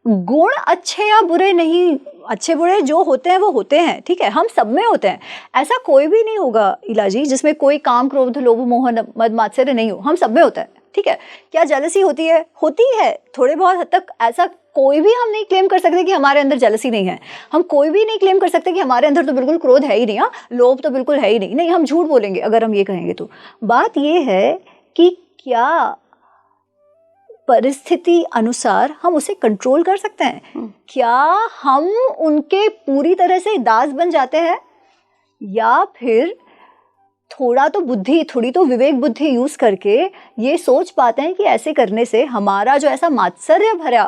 गुण अच्छे या बुरे नहीं, अच्छे बुरे जो होते हैं वो होते हैं, ठीक है, हम सब में होते हैं। ऐसा कोई भी नहीं होगा इलाजी जिसमें कोई काम क्रोध लोभ मोह मद मात्सर्य नहीं हो, हम सब में होता है, ठीक है। क्या जेलसी होती है? होती है थोड़े बहुत हद तक। ऐसा कोई भी हम नहीं क्लेम कर सकते कि हमारे अंदर जेलसी नहीं है, हम कोई भी नहीं क्लेम कर सकते कि हमारे अंदर तो बिल्कुल क्रोध है ही नहीं, लोभ तो बिल्कुल है ही नहीं, हम झूठ बोलेंगे अगर हम ये कहेंगे। तो बात ये है कि क्या परिस्थिति अनुसार हम उसे कंट्रोल कर सकते हैं? क्या हम उनके पूरी तरह से दास बन जाते हैं, या फिर थोड़ा तो बुद्धि, थोड़ी तो विवेक बुद्धि यूज करके ये सोच पाते हैं कि ऐसे करने से हमारा जो ऐसा मात्सर्य भरा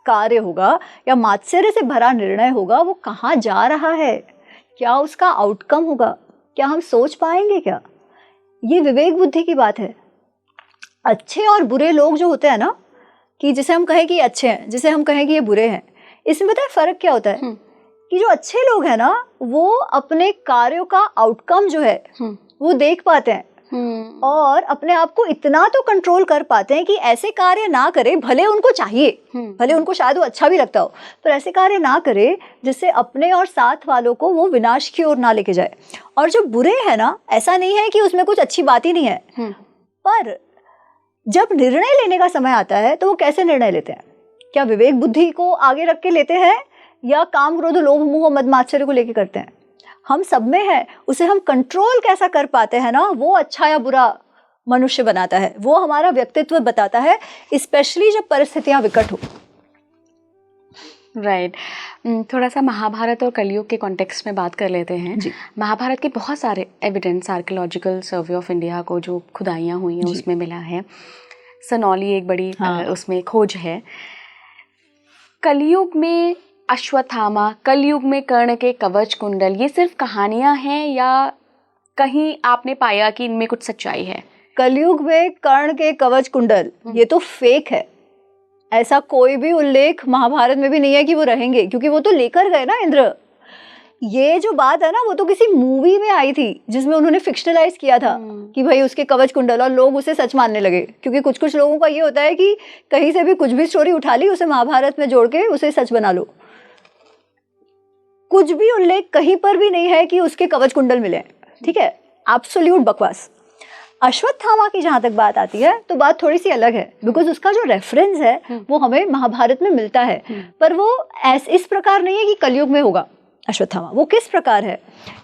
कार्य होगा या मात्सर्य से भरा निर्णय होगा वो कहाँ जा रहा है, क्या उसका आउटकम होगा, क्या हम सोच पाएंगे? क्या ये विवेक बुद्धि की बात है। अच्छे और बुरे लोग जो होते हैं ना, कि जिसे हम कहें कि ये अच्छे हैं, जिसे हम कहें कि ये बुरे हैं, इसमें पता है फर्क क्या होता है? कि जो अच्छे लोग हैं ना, वो अपने कार्यों का आउटकम जो है वो देख पाते हैं और अपने आप को इतना तो कंट्रोल कर पाते हैं कि ऐसे कार्य ना करे, भले उनको चाहिए, भले उनको शायद वो अच्छा भी लगता हो, पर ऐसे कार्य ना करे जिससे अपने और साथ वालों को वो विनाश की ओर ना लेके जाए। और जो बुरे हैं ना, ऐसा नहीं है कि उसमें कुछ अच्छी बात ही नहीं है, पर जब निर्णय लेने का समय आता है तो वो कैसे निर्णय लेते हैं? क्या विवेक बुद्धि को आगे रख के लेते हैं या काम क्रोध लोभ मोह मद मात्सर्य को लेके करते हैं? हम सब में है, उसे हम कंट्रोल कैसा कर पाते हैं ना, वो अच्छा या बुरा मनुष्य बनाता है, वो हमारा व्यक्तित्व बताता है, स्पेशली जब परिस्थितियां विकट हो। राइट थोड़ा सा महाभारत और कलयुग के कॉन्टेक्स्ट में बात कर लेते हैं जी। महाभारत के बहुत सारे evidence archaeological survey of India को जो खुदाइयाँ हुई हैं उसमें मिला है। सनौली एक बड़ी उसमें खोज है। कलयुग में अश्वत्थामा, कलयुग में कर्ण के कवच कुंडल, ये सिर्फ कहानियां हैं या कहीं आपने पाया कि इनमें कुछ सच्चाई है? कलयुग में कर्ण के कवच कुंडल ये तो फेक है। ऐसा कोई भी उल्लेख महाभारत में भी नहीं है कि वो रहेंगे, क्योंकि वो तो लेकर गए ना इंद्र। ये जो बात है ना, वो तो किसी मूवी में आई थी जिसमें उन्होंने फिक्शनलाइज किया था कि भाई उसके कवच कुंडल, और लोग उसे सच मानने लगे। क्योंकि कुछ कुछ लोगों का ये होता है कि कहीं से भी कुछ भी स्टोरी उठा ली, उसे महाभारत में जोड़ के उसे सच बना लो। कुछ भी उल्लेख कहीं पर भी नहीं है कि उसके कवच कुंडल मिले, ठीक है, एब्सोल्यूट बकवास। अश्वत्थामा की जहां तक बात आती है तो बात थोड़ी सी अलग है, बिकॉज उसका जो रेफरेंस है वो हमें महाभारत में मिलता है, पर वो इस प्रकार नहीं है कि कलयुग में होगा अश्वत्थामा। वो किस प्रकार है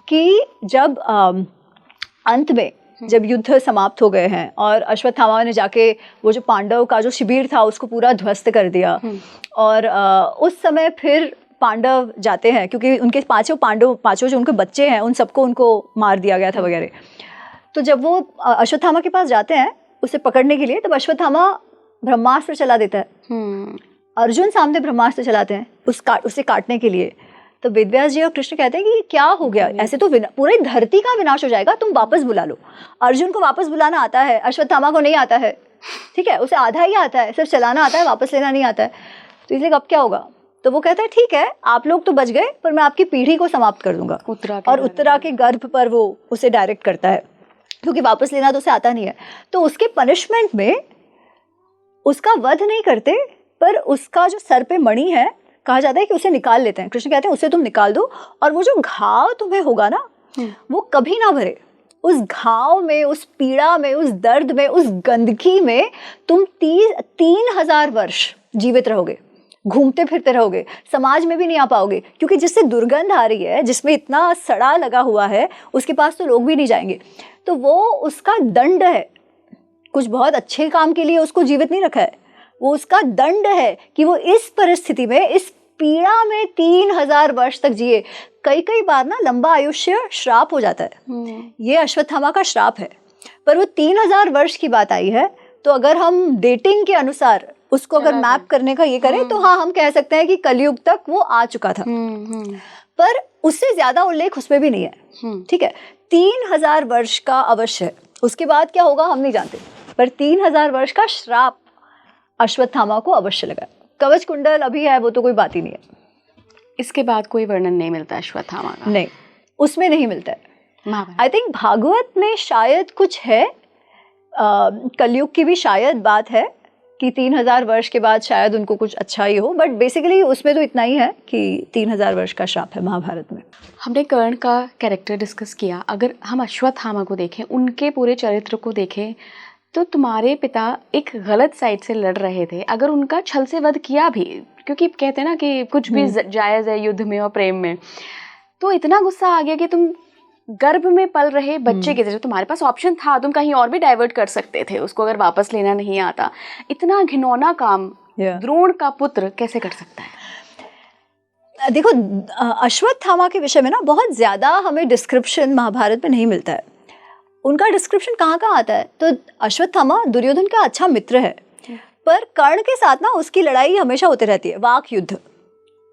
कि जब अंत में जब युद्ध समाप्त हो गए हैं और अश्वत्थामा ने जाके वो जो पांडव का जो शिविर था उसको पूरा ध्वस्त कर दिया, और उस समय फिर पांडव जाते हैं, क्योंकि उनके पांचों जो उनके बच्चे हैं उन सबको उनको मार दिया गया था वगैरह। तो जब वो अश्वत्थामा के पास जाते हैं उसे पकड़ने के लिए, तब अश्वत्थामा ब्रह्मास्त्र चला देता है। अर्जुन सामने ब्रह्मास्त्र चलाते हैं उसे काटने के लिए। तो वेदव्यास जी और कृष्ण कहते हैं कि क्या हो गया, ऐसे तो पूरी धरती का विनाश हो जाएगा, तुम वापस बुला लो। अर्जुन को वापस बुलाना आता है, अश्वत्थामा को नहीं आता है, ठीक है, उसे आधा ही आता है, सिर्फ चलाना आता है, वापस लेना नहीं आता है। तो इसलिए अब क्या होगा? तो वो कहता है ठीक है, आप लोग तो बच गए, पर मैं आपकी पीढ़ी को समाप्त कर दूंगा। और उत्तरा के गर्भ पर वो उसे डायरेक्ट करता है, क्योंकि वापस लेना तो उसे आता नहीं है। तो उसके पनिशमेंट में उसका वध नहीं करते, पर उसका जो सर पे मणि है, कहा जाता है कि उसे निकाल लेते हैं। कृष्ण कहते हैं उसे तुम निकाल दो, और वो जो घाव तुम्हें होगा ना वो कभी ना भरे। उस घाव में, उस पीड़ा में, उस दर्द में, उस गंदगी में तुम 3000 वर्ष जीवित रहोगे, घूमते फिरते रहोगे, समाज में भी नहीं आ पाओगे, क्योंकि जिससे दुर्गंध आ रही है, जिसमें इतना सड़ा लगा हुआ है, उसके पास तो लोग भी नहीं जाएंगे। तो वो उसका दंड है। कुछ बहुत अच्छे काम के लिए उसको जीवित नहीं रखा है, वो उसका दंड है कि वो इस परिस्थिति में, इस पीड़ा में 3000 वर्ष तक जिए। कई बार ना लंबा आयुष्य श्राप हो जाता है। ये अश्वत्थामा का श्राप है। पर वो 3000 वर्ष की बात आई है, तो अगर हम डेटिंग के अनुसार उसको अगर मैप करने का ये करें तो हाँ, हम कह सकते हैं कि कलयुग तक वो आ चुका था। पर उससे ज्यादा उल्लेख उसमें भी नहीं है, ठीक है। 3000 वर्ष का अवश्य है, उसके बाद क्या होगा हम नहीं जानते, पर 3000 वर्ष का श्राप अश्वत्थामा को अवश्य लगा। कवच कुंडल अभी है, वो तो कोई बात ही नहीं है। इसके बाद कोई वर्णन नहीं मिलता अश्वत्थामा का? नहीं, उसमें नहीं मिलता है। आई थिंक भागवत में शायद कुछ है, कलयुग की भी शायद बात है कि 3000 वर्ष के बाद शायद उनको कुछ अच्छा ही हो, बट बेसिकली उसमें तो इतना ही है कि 3000 वर्ष का श्राप है महाभारत में। हमने कर्ण का कैरेक्टर डिस्कस किया, अगर हम अश्वत्थामा को देखें, उनके पूरे चरित्र को देखें, तो तुम्हारे पिता एक गलत साइड से लड़ रहे थे। अगर उनका छल से वध किया भी, क्योंकि कहते हैं ना कि कुछ भी जायज़ है युद्ध में और प्रेम में, तो इतना गुस्सा आ गया कि तुम गर्भ में पल रहे बच्चे की तरह, तुम्हारे पास ऑप्शन था, तुम कहीं और भी डाइवर्ट कर सकते थे उसको, अगर वापस लेना नहीं आता। इतना घिनौना काम द्रोण का पुत्र कैसे कर सकता है? देखो, अश्वत्थामा के विषय में ना बहुत ज्यादा हमें डिस्क्रिप्शन महाभारत में नहीं मिलता है। उनका डिस्क्रिप्शन कहाँ आता है? तो अश्वत्थामा दुर्योधन का अच्छा मित्र है, पर कर्ण के साथ ना उसकी लड़ाई हमेशा होती रहती है, वाक युद्ध,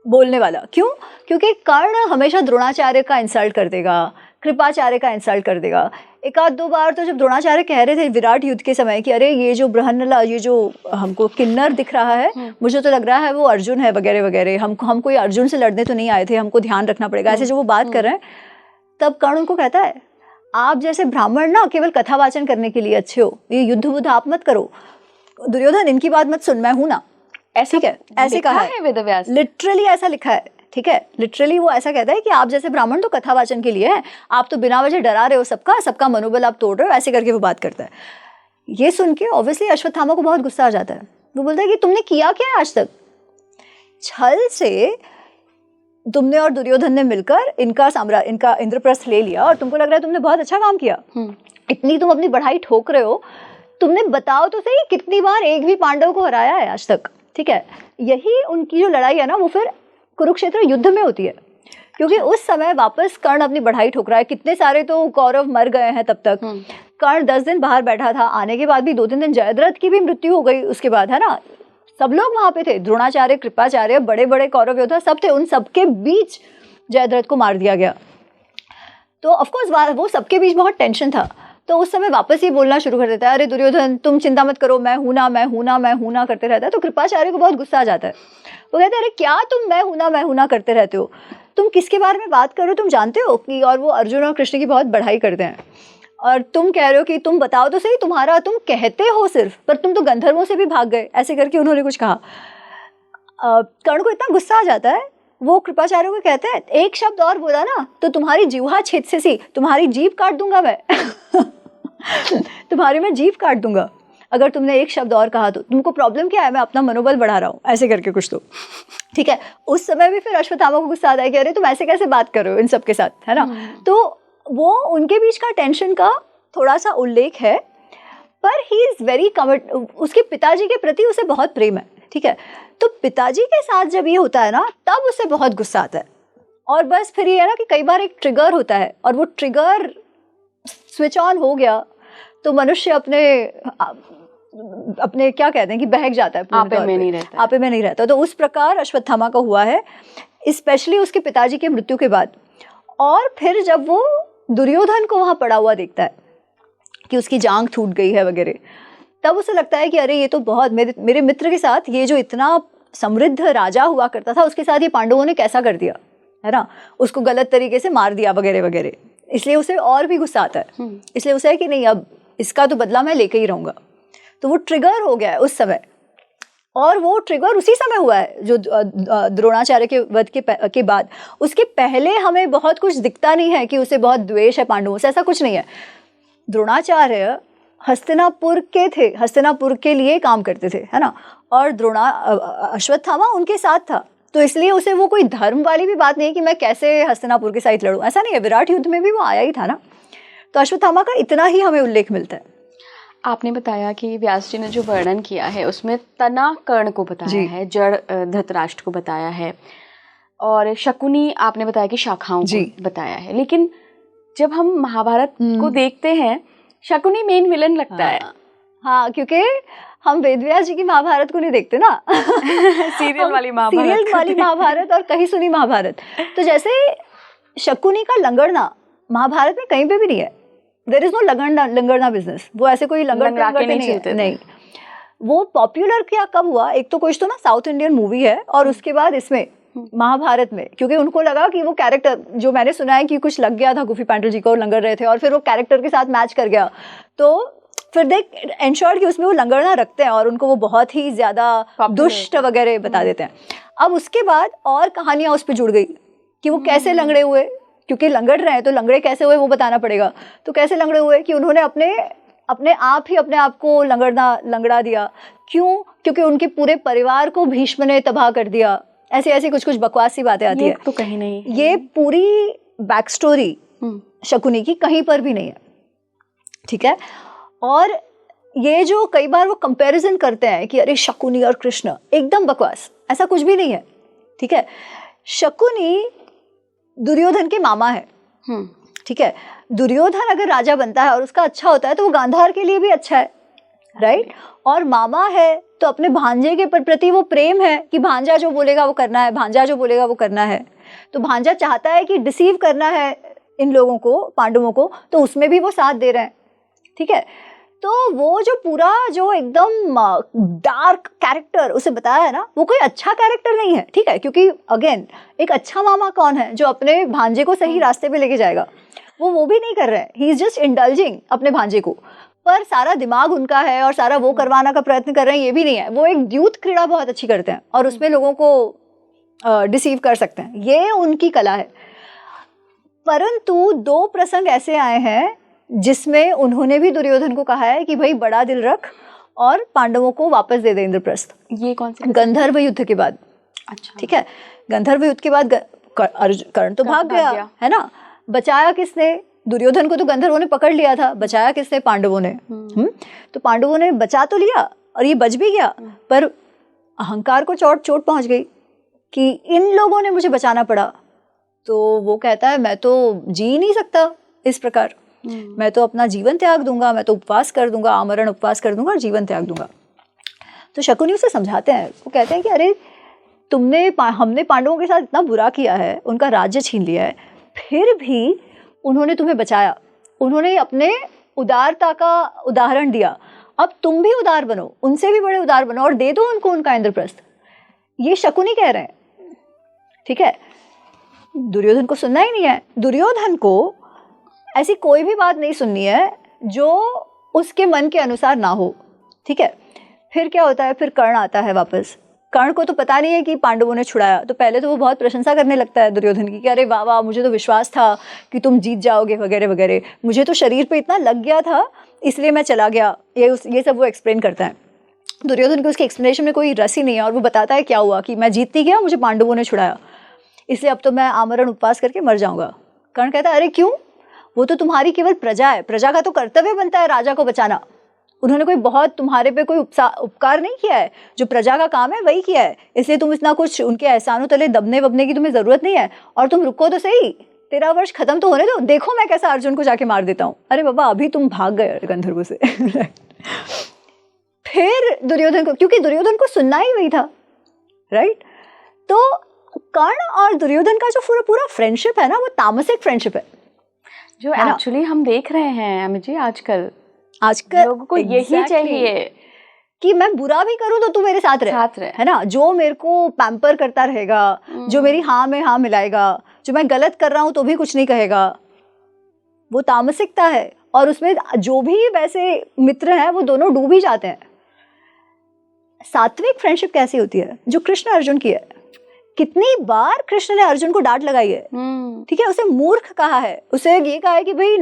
बोलने वाला। क्यों? क्योंकि कर्ण हमेशा द्रोणाचार्य का इंसल्ट कर देगा, कृपाचार्य का इंसल्ट कर देगा। एक आध दो बार तो जब द्रोणाचार्य कह रहे थे विराट युद्ध के समय कि अरे ये जो बृहन्नला, ये जो हमको किन्नर दिख रहा है, मुझे तो लग रहा है वो अर्जुन है वगैरह वगैरह, हम कोई अर्जुन से लड़ने तो नहीं आए थे, हमको ध्यान रखना पड़ेगा, ऐसे जो वो बात कर रहे हैं, तब कर्ण उनको कहता है आप जैसे ब्राह्मण ना केवल कथावाचन करने के लिए अच्छे हो, ये युद्ध बुद्ध आप मत करो, दुर्योधन इनकी बात मत सुन, मैं हूं ना। ठीक है, ऐसे कहा है वेदव्यास, लिटरली ऐसा लिखा है। ठीक है, लिटरली वो ऐसा कहता है कि आप जैसे ब्राह्मण तो कथावाचन के लिए है, आप तो बिना वजह डरा रहे हो सबका मनोबल आप तोड़ रहे हो, ऐसे करके वो बात करता है। ये सुन के ऑब्वियसली अश्वत्थामा को बहुत गुस्सा आ जाता है। वो बोलता है कि तुमने किया क्या है आज तक, छल से तुमने और दुर्योधन ने मिलकर इनका इंद्रप्रस्थ ले लिया और तुमको लग रहा है तुमने बहुत अच्छा काम किया, इतनी तुम अपनी बढ़ाई ठोक रहे हो, तुमने बताओ तो सही कितनी बार एक भी पांडव को हराया है आज तक। ठीक है, यही उनकी जो लड़ाई है ना वो फिर कुरुक्षेत्र युद्ध में होती है, क्योंकि उस समय वापस कर्ण अपनी बढ़ाई ठोक रहा है, कितने सारे तो कौरव मर गए हैं तब तक, कर्ण 10 दिन बाहर बैठा था, आने के बाद भी 2-3 दिन जयद्रथ की भी मृत्यु हो गई उसके बाद, है ना, सब लोग वहां पे थे, द्रोणाचार्य, कृपाचार्य, बड़े बड़े कौरव योद्धा सब थे, उन सबके बीच जयद्रथ को मार दिया गया। तो ऑफकोर्स वो सबके बीच बहुत टेंशन था। तो उस समय वापस ये बोलना शुरू कर देता है, अरे दुर्योधन तुम चिंता मत करो, मैं हूं ना करते रहता है। तो कृपाचार्य को बहुत गुस्सा आ जाता है, वो कहते हैं अरे क्या तुम मैं हूं ना करते रहते हो, तुम किसके बारे में बात करो, तुम जानते हो कि, और वो अर्जुन और कृष्ण की बहुत बढ़ाई करते हैं, और तुम कह रहे हो कि तुम बताओ तो सही, तुम कहते हो सिर्फ, पर तुम तो गंधर्वों से भी भाग गए, ऐसे करके उन्होंने कुछ कहा। कर्ण को इतना गुस्सा आ जाता है, वो कृपाचार्य को कहते हैं एक शब्द और बोला ना तो तुम्हारी जीवा छेद से सी, तुम्हारी जीभ काट दूंगा मैं तुम्हारी मैं जीभ काट दूंगा अगर तुमने एक शब्द और कहा तो, तुमको प्रॉब्लम क्या है, मैं अपना मनोबल बढ़ा रहा हूँ, ऐसे करके कुछ तो। ठीक है, उस समय भी फिर अश्वत्थामा को गुस्सा आता है कि अरे तुम ऐसे कैसे बात कर रहे हो इन सब के साथ, है ना। तो वो उनके बीच का टेंशन का थोड़ा सा उल्लेख है, पर ही इज वेरी कमिट, उसके पिताजी के प्रति उसे बहुत प्रेम है। ठीक है, तो पिताजी के साथ जब ये होता है ना तब उसे बहुत गुस्सा आता है, और बस फिर ये है ना कि कई बार एक ट्रिगर होता है और वो ट्रिगर स्विच ऑन हो गया तो मनुष्य अपने क्या कहते हैं कि बहक जाता है, आपे में नहीं रहता। तो उस प्रकार अश्वत्थामा का हुआ है, स्पेशली उसके पिताजी के मृत्यु के बाद। और फिर जब वो दुर्योधन को वहां पड़ा हुआ देखता है कि उसकी जांघ टूट गई है वगैरह, तब उसे लगता है कि अरे ये तो बहुत मेरे मित्र के साथ, ये जो इतना समृद्ध राजा हुआ करता था उसके साथ ये पांडवों ने कैसा कर दिया, है ना, उसको गलत तरीके से मार दिया वगैरह वगैरह। इसलिए उसे और भी गुस्सा आता है, इसलिए उसे है कि नहीं अब इसका तो बदला मैं लेके ही रहूंगा। तो वो ट्रिगर हो गया है उस समय, और वो ट्रिगर उसी समय हुआ है जो द्रोणाचार्य के वध के बाद। उसके पहले हमें बहुत कुछ दिखता नहीं है कि उसे बहुत द्वेष है पांडवों से, ऐसा कुछ नहीं है। द्रोणाचार्य हस्तिनापुर के थे, हस्तिनापुर के लिए काम करते थे, है ना, और अश्वत्थामा उनके साथ था, तो इसलिए उसे वो कोई धर्म वाली भी बात नहीं है कि मैं कैसे हस्तिनापुर के साथ लड़ूं, ऐसा नहीं है। विराट युद्ध में भी वो आया ही था ना, तो अश्वत्थामा का इतना ही हमें उल्लेख मिलता है। आपने बताया कि व्यास जी ने जो वर्णन किया है उसमें तना कर्ण को बताया है, जड़ धृतराष्ट्र को बताया है, और शकुनी आपने बताया कि शाखाओं को बताया है। लेकिन जब हम महाभारत को देखते हैं शकुनी मेन विलन लगता है। हाँ, क्योंकि हम वेदव्यास जी की महाभारत को नहीं देखते ना सीरियल वाली महाभारत और कहीं सुनी महाभारत। तो जैसे शकुनी का लंगड़ना महाभारत में कहीं पे भी नहीं है, देयर इज नो लंगड़ना बिजनेस, वो ऐसे कोई लंगड़ नहीं। वो पॉपुलर क्या कब हुआ, एक तो कुछ तो ना साउथ इंडियन मूवी है, और उसके बाद इसमें महाभारत में, क्योंकि उनको लगा कि वो कैरेक्टर जो मैंने सुना है कि कुछ लग गया था गुफी पांडल जी को, लंगड़ रहे थे और फिर वो कैरेक्टर के साथ मैच कर गया, तो फिर देख एंश्योर कि उसमें वो लंगड़ना रखते हैं और उनको वो बहुत ही ज्यादा दुष्ट वगैरह बता देते हैं। अब उसके बाद और कहानियां उस पर जुड़ गई कि वो कैसे लंगड़े हुए, क्योंकि लंगड़ रहे हैं तो लंगड़े कैसे हुए वो बताना पड़ेगा। तो कैसे लंगड़े हुए कि उन्होंने अपने आप को लंगड़ा दिया। क्यों? क्योंकि उनके पूरे परिवार को भीष्म ने तबाह कर दिया। ऐसी कुछ बकवास सी बातें आती है, तो कहीं नहीं, ये पूरी बैक स्टोरी शकुनी की कहीं पर भी नहीं है। ठीक है, और ये जो कई बार वो कंपैरिजन करते हैं कि अरे शकुनी और कृष्ण, एकदम बकवास, ऐसा कुछ भी नहीं है। ठीक है, शकुनी दुर्योधन के मामा है। ठीक है, दुर्योधन अगर राजा बनता है और उसका अच्छा होता है तो वो गांधार के लिए भी अच्छा है, राइट। और मामा है तो अपने भांजे के प्रति वो प्रेम है कि भांजा जो बोलेगा वो करना है, भांजा जो बोलेगा वो करना है। तो भांजा चाहता है कि डिसीव करना है इन लोगों को, पांडवों को, तो उसमें भी वो साथ दे रहे हैं, ठीक है। तो वो जो पूरा जो एकदम डार्क कैरेक्टर उसे बताया है ना, वो कोई अच्छा कैरेक्टर नहीं है, ठीक है, क्योंकि अगेन एक अच्छा मामा कौन है जो अपने भांजे को सही रास्ते पे लेके जाएगा, वो भी नहीं कर रहे हैं, ही इज जस्ट इंडल्जिंग अपने भांजे को, पर सारा दिमाग उनका है और सारा वो करवाना का प्रयत्न कर रहे हैं, ये भी नहीं है। वो एक द्यूत क्रीड़ा बहुत अच्छी करते हैं और उसमें लोगों को डिसीव कर सकते हैं, ये उनकी कला है। परंतु 2 प्रसंग ऐसे आए हैं जिसमें उन्होंने भी दुर्योधन को कहा है कि भाई बड़ा दिल रख और पांडवों को वापस दे दे इंद्रप्रस्थ। ये कौन से? गंधर्व युद्ध के बाद। अच्छा, ठीक है, गंधर्व युद्ध के बाद कर्ण तो भाग गया है ना, बचाया किसने? दुर्योधन को तो गंधर्वों ने पकड़ लिया था, बचाया किसने? पांडवों ने। तो पांडवों ने बचा तो लिया और ये बच भी गया, पर अहंकार को चोट पहुंच गई कि इन लोगों ने मुझे बचाना पड़ा। तो वो कहता है मैं तो जी नहीं सकता इस प्रकार, मैं तो अपना जीवन त्याग दूंगा, मैं तो उपवास कर दूंगा, आमरण उपवास कर दूंगा और जीवन त्याग दूंगा। तो शकुनी उसे समझाते हैं, वो कहते हैं कि अरे हमने पांडवों के साथ इतना बुरा किया है, उनका राज्य छीन लिया है, फिर भी उन्होंने तुम्हें बचाया, उन्होंने अपने उदारता का उदाहरण दिया, अब तुम भी उदार बनो, उनसे भी बड़े उदार बनो और दे दो उनको उनका इंद्रप्रस्थ। ये शकुनी कह रहे हैं, ठीक है। दुर्योधन को सुनना ही नहीं है, दुर्योधन को ऐसी कोई भी बात नहीं सुननी है जो उसके मन के अनुसार ना हो, ठीक है। फिर क्या होता है, फिर कर्ण आता है वापस। कर्ण को तो पता नहीं है कि पांडवों ने छुड़ाया, तो पहले तो वो बहुत प्रशंसा करने लगता है दुर्योधन की कि अरे वाह वाह, मुझे तो विश्वास था कि तुम जीत जाओगे वगैरह वगैरह, मुझे तो शरीर पे इतना लग गया था इसलिए मैं चला गया, ये सब वो एक्सप्लेन करता है। दुर्योधन को उसके एक्सप्लेनेशन में कोई रस ही नहीं है और वो बताता है क्या हुआ कि मैं जीत नहीं गया, मुझे पांडवों ने छुड़ाया, इसलिए अब तो मैं आमरण उपवास करके मर जाऊंगा। कर्ण कहता है अरे क्यों, वो तो तुम्हारी केवल प्रजा है, प्रजा का तो कर्तव्य बनता है राजा को बचाना, उन्होंने कोई बहुत तुम्हारे पे कोई उपकार नहीं किया है, जो प्रजा का काम है वही किया है, इसलिए तुम इतना कुछ उनके एहसानों तले दबने वबने की तुम्हें जरूरत नहीं है, और तुम रुको तो सही, 13 वर्ष खत्म तो होने दो, देखो मैं कैसा अर्जुन को जाके मार देता हूँ। अरे बाबा अभी तुम भाग गए गंधर्वों से। फिर दुर्योधन को, क्योंकि दुर्योधन को सुनना ही वही था, राइट। तो कर्ण और दुर्योधन का जो पूरा फ्रेंडशिप है ना, वो तामसिक फ्रेंडशिप है, जो एक्चुअली हम देख रहे हैं अमित जी आजकल लोगों को यही चाहिए कि मैं बुरा भी करूं तो तू मेरे साथ रहे, है ना, जो मेरे को पैम्पर करता रहेगा, जो मेरी हाँ में हाँ मिलाएगा, जो मैं गलत कर रहा हूं तो भी कुछ नहीं कहेगा, वो तामसिकता है। और उसमें जो भी वैसे मित्र हैं वो दोनों डूब ही जाते हैं। सात्विक फ्रेंडशिप कैसी होती है, जो कृष्ण अर्जुन की है। कितनी बार कृष्ण ने अर्जुन को डांट लगाई है, ठीक है, उसे मूर्ख कहा है, उसे ये कहा है कि भाई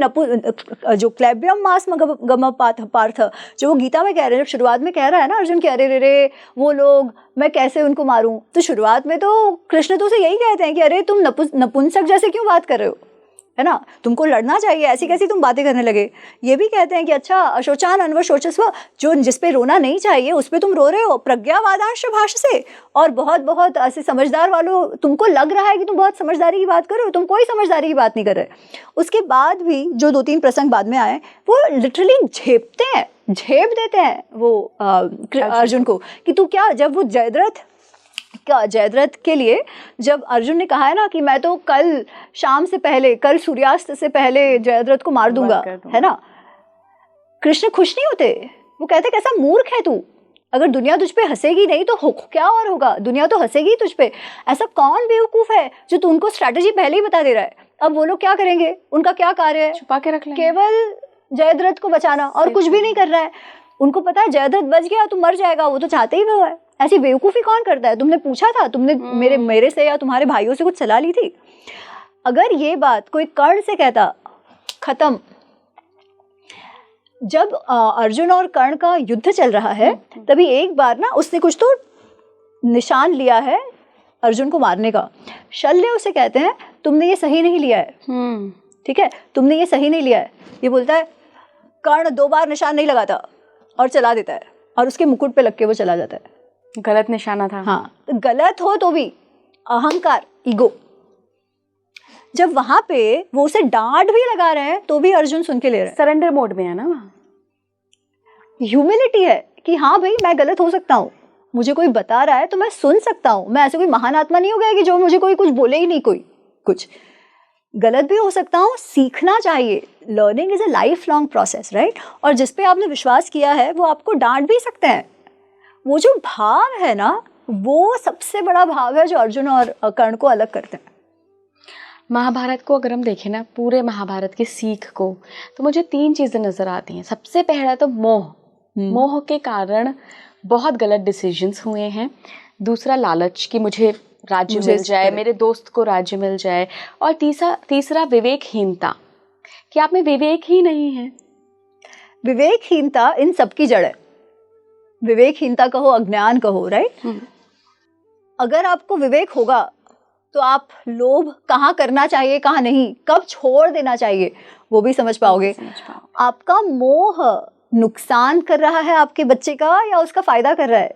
जो क्लैब्यम मास गम पार्थ, जो वो गीता में कह रहे हैं, जब शुरुआत में कह रहा है ना अर्जुन कि अरे रे वो लोग मैं कैसे उनको मारूं, तो शुरुआत में तो कृष्ण तो उसे यही कहते हैं कि अरे तुम नपुंसक जैसे क्यों बात कर रहे हो, है ना, तुमको लड़ना चाहिए, ऐसी कैसी तुम बातें करने लगे। ये भी कहते हैं कि अच्छा अशोचान अनवर शोचस्व, जो जिस पे रोना नहीं चाहिए उस पे तुम रो रहे हो, प्रज्ञावादांश भाष से, और बहुत ऐसे समझदार वालों, तुमको लग रहा है कि तुम बहुत समझदारी की बात कर रहे हो, तुम कोई समझदारी की बात नहीं कर रहे। उसके बाद भी जो 2-3 प्रसंग बाद में आए, वो लिटरली झेप देते हैं वो अर्जुन को कि तू क्या, जब वो जयद्रथ के लिए जब अर्जुन ने कहा है ना कि मैं तो कल शाम से पहले, कल सूर्यास्त से पहले जयद्रथ को मार दूंगा, है ना, कृष्ण खुश नहीं होते, वो कहते कैसा मूर्ख है तू, अगर दुनिया तुझ पे हंसेगी नहीं तो क्या और होगा, दुनिया तो हंसेगी तुझ पे, ऐसा कौन बेवकूफ है जो तू उनको स्ट्रैटेजी पहले ही बता दे रहा है। अब वो लोग क्या करेंगे, उनका क्या कार्य है, छुपा के रख लेंगे, केवल जयद्रथ को बचाना और कुछ भी नहीं कर रहा है। उनको पता है जयद्रथ बच गया तो मर जाएगा, वो तो चाहते ही वो है। ऐसी बेवकूफ़ी कौन करता है, तुमने पूछा था, तुमने मेरे से या तुम्हारे भाइयों से कुछ सलाह ली थी। अगर ये बात कोई कर्ण से कहता, खत्म। जब अर्जुन और कर्ण का युद्ध चल रहा है तभी एक बार ना उसने कुछ तो निशान लिया है अर्जुन को मारने का। शल्य उसे कहते हैं तुमने ये सही नहीं लिया है, ठीक है, तुमने ये सही नहीं लिया है। ये बोलता है, कर्ण 2 बार निशान नहीं लगाता और चला देता है और उसके मुकुट पे लग के वो चला जाता है। गलत निशाना था। हाँ, तो गलत हो तो भी अहंकार, ईगो। जब वहां पे वो उसे डांट भी लगा रहे हैं तो भी अर्जुन सुन के ले रहे हैं, सरेंडर मोड में है ना वहाँ। ह्यूमिलिटी है कि हाँ भाई मैं गलत हो सकता हूँ, मुझे कोई बता रहा है तो मैं सुन सकता हूँ, मैं ऐसे कोई महान आत्मा नहीं हो गया कि जो मुझे कोई कुछ बोले ही नहीं, कोई कुछ। गलत भी हो सकता हूँ, सीखना चाहिए। Learning is a life long process, right? और जिस पे आपने विश्वास किया है वो आपको डांट भी सकते हैं। वो जो भाव है ना, वो सबसे बड़ा भाव है जो अर्जुन और कर्ण को अलग करते हैं। महाभारत को अगर हम देखें ना, पूरे महाभारत की सीख को, तो मुझे 3 चीज़ें नज़र आती हैं। सबसे पहला तो मोह, मोह के कारण बहुत गलत डिसीजंस हुए हैं। दूसरा लालच कि मुझे राज्य मिल जाए, मेरे दोस्त को राज्य मिल जाए। और तीसरा विवेकहीनता कि आप में विवेक ही नहीं है। विवेकहीनता इन सबकी जड़ है। विवेकहीनता कहो, अज्ञान कहो, राइट? अगर आपको विवेक होगा तो आप लोभ कहाँ करना चाहिए, कहाँ नहीं, कब छोड़ देना चाहिए, वो भी समझ पाओगे। आपका मोह नुकसान कर रहा है आपके बच्चे का या उसका फायदा कर रहा है,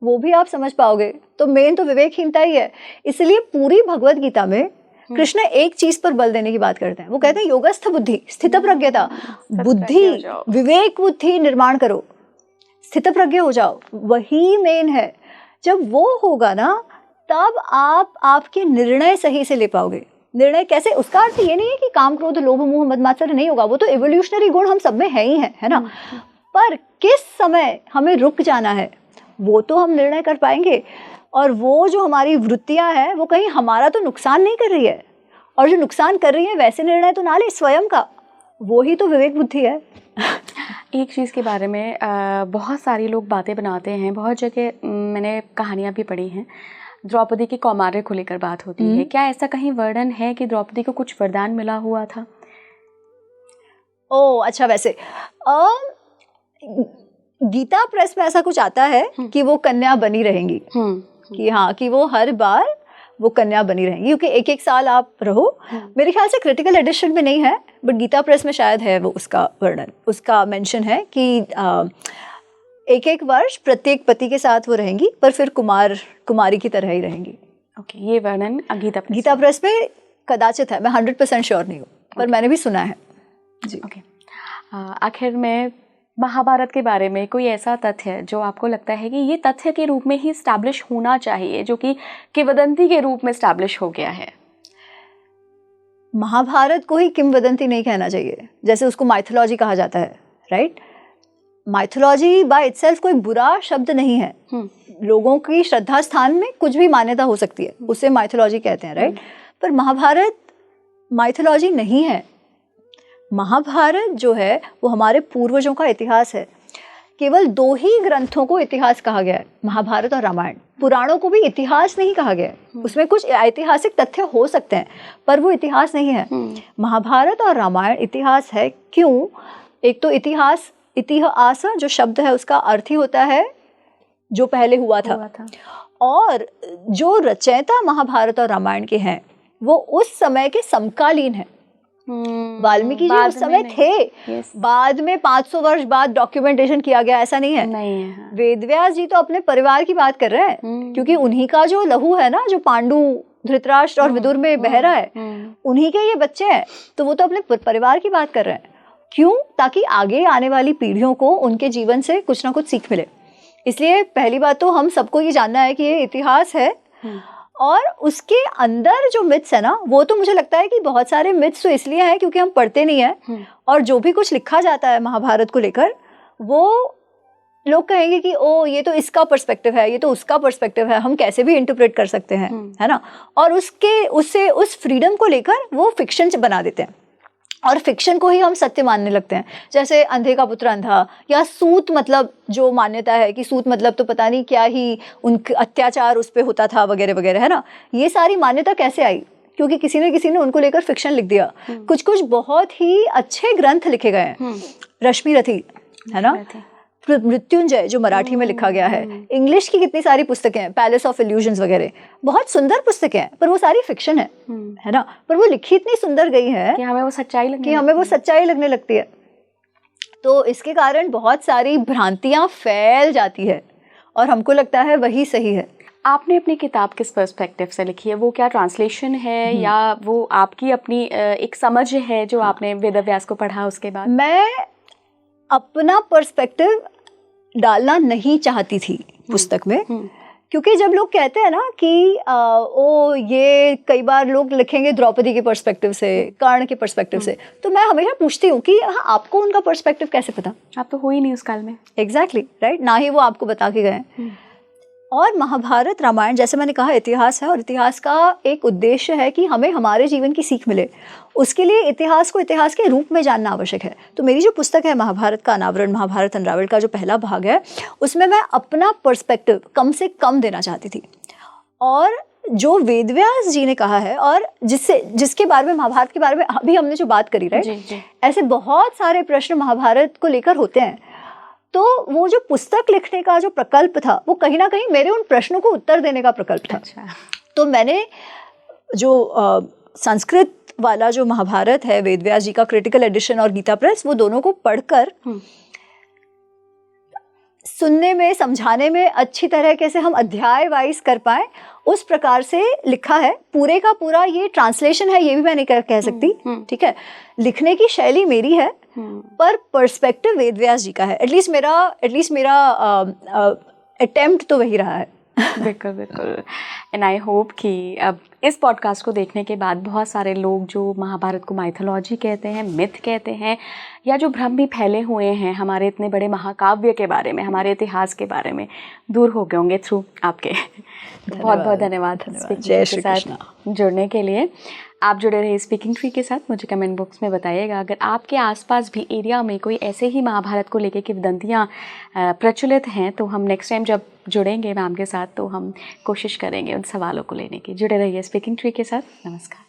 वो भी आप समझ पाओगे। तो मेन तो विवेकहीनता ही है। इसलिए पूरी भगवत गीता में कृष्ण एक चीज पर बल देने की बात करते हैं। वो कहते हैं योगस्थ बुद्धि, स्थित प्रज्ञता, बुद्धि, विवेक बुद्धि निर्माण करो, स्थित प्रज्ञ हो जाओ। वही मेन है। जब वो होगा ना, तब आप आपके निर्णय सही से ले पाओगे। निर्णय कैसे? उसका अर्थ ये नहीं है कि काम, क्रोध, लोभ, मोह, मद, मात्सर्य नहीं होगा। वो तो एवोल्यूशनरी गुण हम सब में है ही है ना? पर किस समय हमें रुक जाना है, वो तो हम निर्णय कर पाएंगे। और वो जो हमारी वृत्तियां हैं, वो कहीं हमारा तो नुकसान नहीं कर रही है, और जो नुकसान कर रही है वैसे निर्णय तो ना ले स्वयं का। वो ही तो विवेक बुद्धि है। एक चीज़ के बारे में बहुत सारे लोग बातें बनाते हैं, बहुत जगह मैंने कहानियाँ भी पढ़ी हैं, द्रौपदी की कौमार्य को लेकर बात होती है। क्या ऐसा कहीं वर्णन है कि द्रौपदी को कुछ वरदान मिला हुआ था? ओह अच्छा, वैसे गीता प्रेस में ऐसा कुछ आता है कि वो कन्या बनी रहेंगी, कि हाँ, कि वो हर बार वो कन्या बनी रहेंगी, क्योंकि एक एक साल आप रहो। मेरे ख्याल से क्रिटिकल एडिशन में नहीं है, बट गीता प्रेस में शायद है वो, उसका वर्णन, उसका मेंशन है कि एक एक वर्ष प्रत्येक पति के साथ वो रहेंगी, पर फिर कुमारी की तरह ही रहेंगी। ओके, ये वर्णन गीता प्रेस में कदाचित है, मैं 100% श्योर नहीं हूँ, पर मैंने भी सुना है जी। ओके, आखिर में महाभारत के बारे में कोई ऐसा तथ्य जो आपको लगता है कि ये तथ्य के रूप में ही स्टैब्लिश होना चाहिए, जो कि किंवदंती के रूप में स्टैब्लिश हो गया है? महाभारत को ही किंवदंती नहीं कहना चाहिए, जैसे उसको माइथोलॉजी कहा जाता है, राइट? माइथोलॉजी बाय इटसेल्फ कोई बुरा शब्द नहीं है। लोगों की श्रद्धा स्थान में कुछ भी मान्यता हो सकती है, उसे माइथोलॉजी कहते हैं, राइट? पर महाभारत माइथोलॉजी नहीं है। महाभारत जो है वो हमारे पूर्वजों का इतिहास है। केवल 2 ही ग्रंथों को इतिहास कहा गया है, महाभारत और रामायण। पुराणों को भी इतिहास नहीं कहा गया है। उसमें कुछ ऐतिहासिक तथ्य हो सकते हैं, पर वो इतिहास नहीं है। महाभारत और रामायण इतिहास है। क्यों? एक तो इतिहास जो शब्द है उसका अर्थ ही होता है जो पहले हुआ था। और जो रचयिता महाभारत और रामायण के हैं वो उस समय के समकालीन हैं। वाल्मीकि जी उस समय थे, बाद में 500 वर्ष बाद डॉक्यूमेंटेशन किया गया, ऐसा नहीं है। वेदव्यास जी तो अपने परिवार की बात कर रहे हैं, क्योंकि उन्हीं का जो लहू है ना, जो पांडु, धृतराष्ट्र और विदुर में बह रहा है, उन्हीं के ये बच्चे हैं। तो वो तो अपने परिवार की बात कर रहे हैं। क्यों? ताकि आगे आने वाली पीढ़ियों को उनके जीवन से कुछ ना कुछ सीख मिले। इसलिए पहली बात तो हम सबको ये जानना है कि ये इतिहास है। और उसके अंदर जो मिथ्स है ना, वो तो मुझे लगता है कि बहुत सारे मिथ्स तो इसलिए हैं क्योंकि हम पढ़ते नहीं हैं। और जो भी कुछ लिखा जाता है महाभारत को लेकर, वो लोग कहेंगे कि ओ ये तो इसका पर्सपेक्टिव है, ये तो उसका पर्सपेक्टिव है, हम कैसे भी इंटरप्रेट कर सकते हैं, है ना? और उससे उस फ्रीडम को लेकर वो फिक्शन बना देते हैं, और फिक्शन को ही हम सत्य मानने लगते हैं। जैसे अंधे का पुत्र अंधा, या सूत मतलब जो मान्यता है कि सूत मतलब तो पता नहीं क्या ही उनके अत्याचार उस पर होता था वगैरह वगैरह, है ना? ये सारी मान्यता कैसे आई? क्योंकि किसी ने उनको लेकर फिक्शन लिख दिया। कुछ बहुत ही अच्छे ग्रंथ लिखे गए हैं। रश्मि रथी, है ना? मृत्युंजय जो मराठी में लिखा गया है। इंग्लिश की कितनी सारी पुस्तकें हैं, पैलेस ऑफ इल्यूजन्स वगैरह, बहुत सुंदर पुस्तकें हैं, पर वो सारी फिक्शन है ना? पर वो लिखी इतनी सुंदर गई है कि हमें वो सच्चाई लगने लगती है। तो इसके कारण बहुत सारी भ्रांतियां फैल जाती है और हमको लगता है वही सही है। आपने अपनी किताब किस पर्सपेक्टिव से लिखी है? वो क्या ट्रांसलेशन है या वो आपकी अपनी एक समझ है जो आपने वेदव्यास को पढ़ा उसके बाद? मैं अपना पर्सपेक्टिव डालना नहीं चाहती थी पुस्तक में, क्योंकि जब लोग कहते हैं ना कि ओ ये कई बार लोग लिखेंगे द्रौपदी के पर्सपेक्टिव से, कर्ण के पर्सपेक्टिव से, तो मैं हमेशा पूछती हूँ कि हाँ आपको उनका पर्सपेक्टिव कैसे पता? आप तो हो ही नहीं उस काल में। एग्जैक्टली राइट, ना ही वो आपको बता के गए। और महाभारत रामायण जैसे मैंने कहा इतिहास है, और इतिहास का एक उद्देश्य है कि हमें हमारे जीवन की सीख मिले। उसके लिए इतिहास को इतिहास के रूप में जानना आवश्यक है। तो मेरी जो पुस्तक है महाभारत का अनावरण, महाभारत अनरावेल्ड का जो पहला भाग है, उसमें मैं अपना पर्सपेक्टिव कम से कम देना चाहती थी। और जो वेदव्यास जी ने कहा है और जिसके बारे में, महाभारत के बारे में अभी हमने जो बात करी, राइट, ऐसे बहुत सारे प्रश्न महाभारत को लेकर होते हैं। तो वो जो पुस्तक लिखने का जो प्रकल्प था, वो कहीं ना कहीं मेरे उन प्रश्नों को उत्तर देने का प्रकल्प था। अच्छा। तो मैंने जो संस्कृत वाला जो महाभारत है वेदव्यास जी का क्रिटिकल एडिशन और गीता प्रेस, वो दोनों को पढ़कर सुनने में, समझाने में अच्छी तरह कैसे हम अध्याय वाइज कर पाए, उस प्रकार से लिखा है। पूरे का पूरा ये ट्रांसलेशन है, ये भी मैं नहीं कह सकती, ठीक है। लिखने की शैली मेरी है, पर पर्सपेक्टिव वेदव्यास जी का है। एटलीस्ट मेरा अटेम्प्ट तो वही रहा है। बिल्कुल बिल्कुल। एंड आई होप कि अब इस पॉडकास्ट को देखने के बाद बहुत सारे लोग जो महाभारत को माइथोलॉजी कहते हैं, मिथ कहते हैं, या जो भ्रम भी फैले हुए हैं हमारे इतने बड़े महाकाव्य के बारे में, हमारे इतिहास के बारे में, दूर हो गए होंगे थ्रू आपके। बहुत बहुत धन्यवाद जय श्री कृष्ण जुड़ने के लिए। आप जुड़े रहे स्पीकिंग ट्री के साथ। मुझे कमेंट बॉक्स में बताइएगा अगर आपके आसपास भी एरिया में कोई ऐसे ही महाभारत को लेकर किंवदंतियाँ प्रचलित हैं, तो हम नेक्स्ट टाइम जब जुड़ेंगे मैम के साथ तो हम कोशिश करेंगे उन सवालों को लेने की। जुड़े रहिए स्पीकिंग ट्री के साथ। नमस्कार।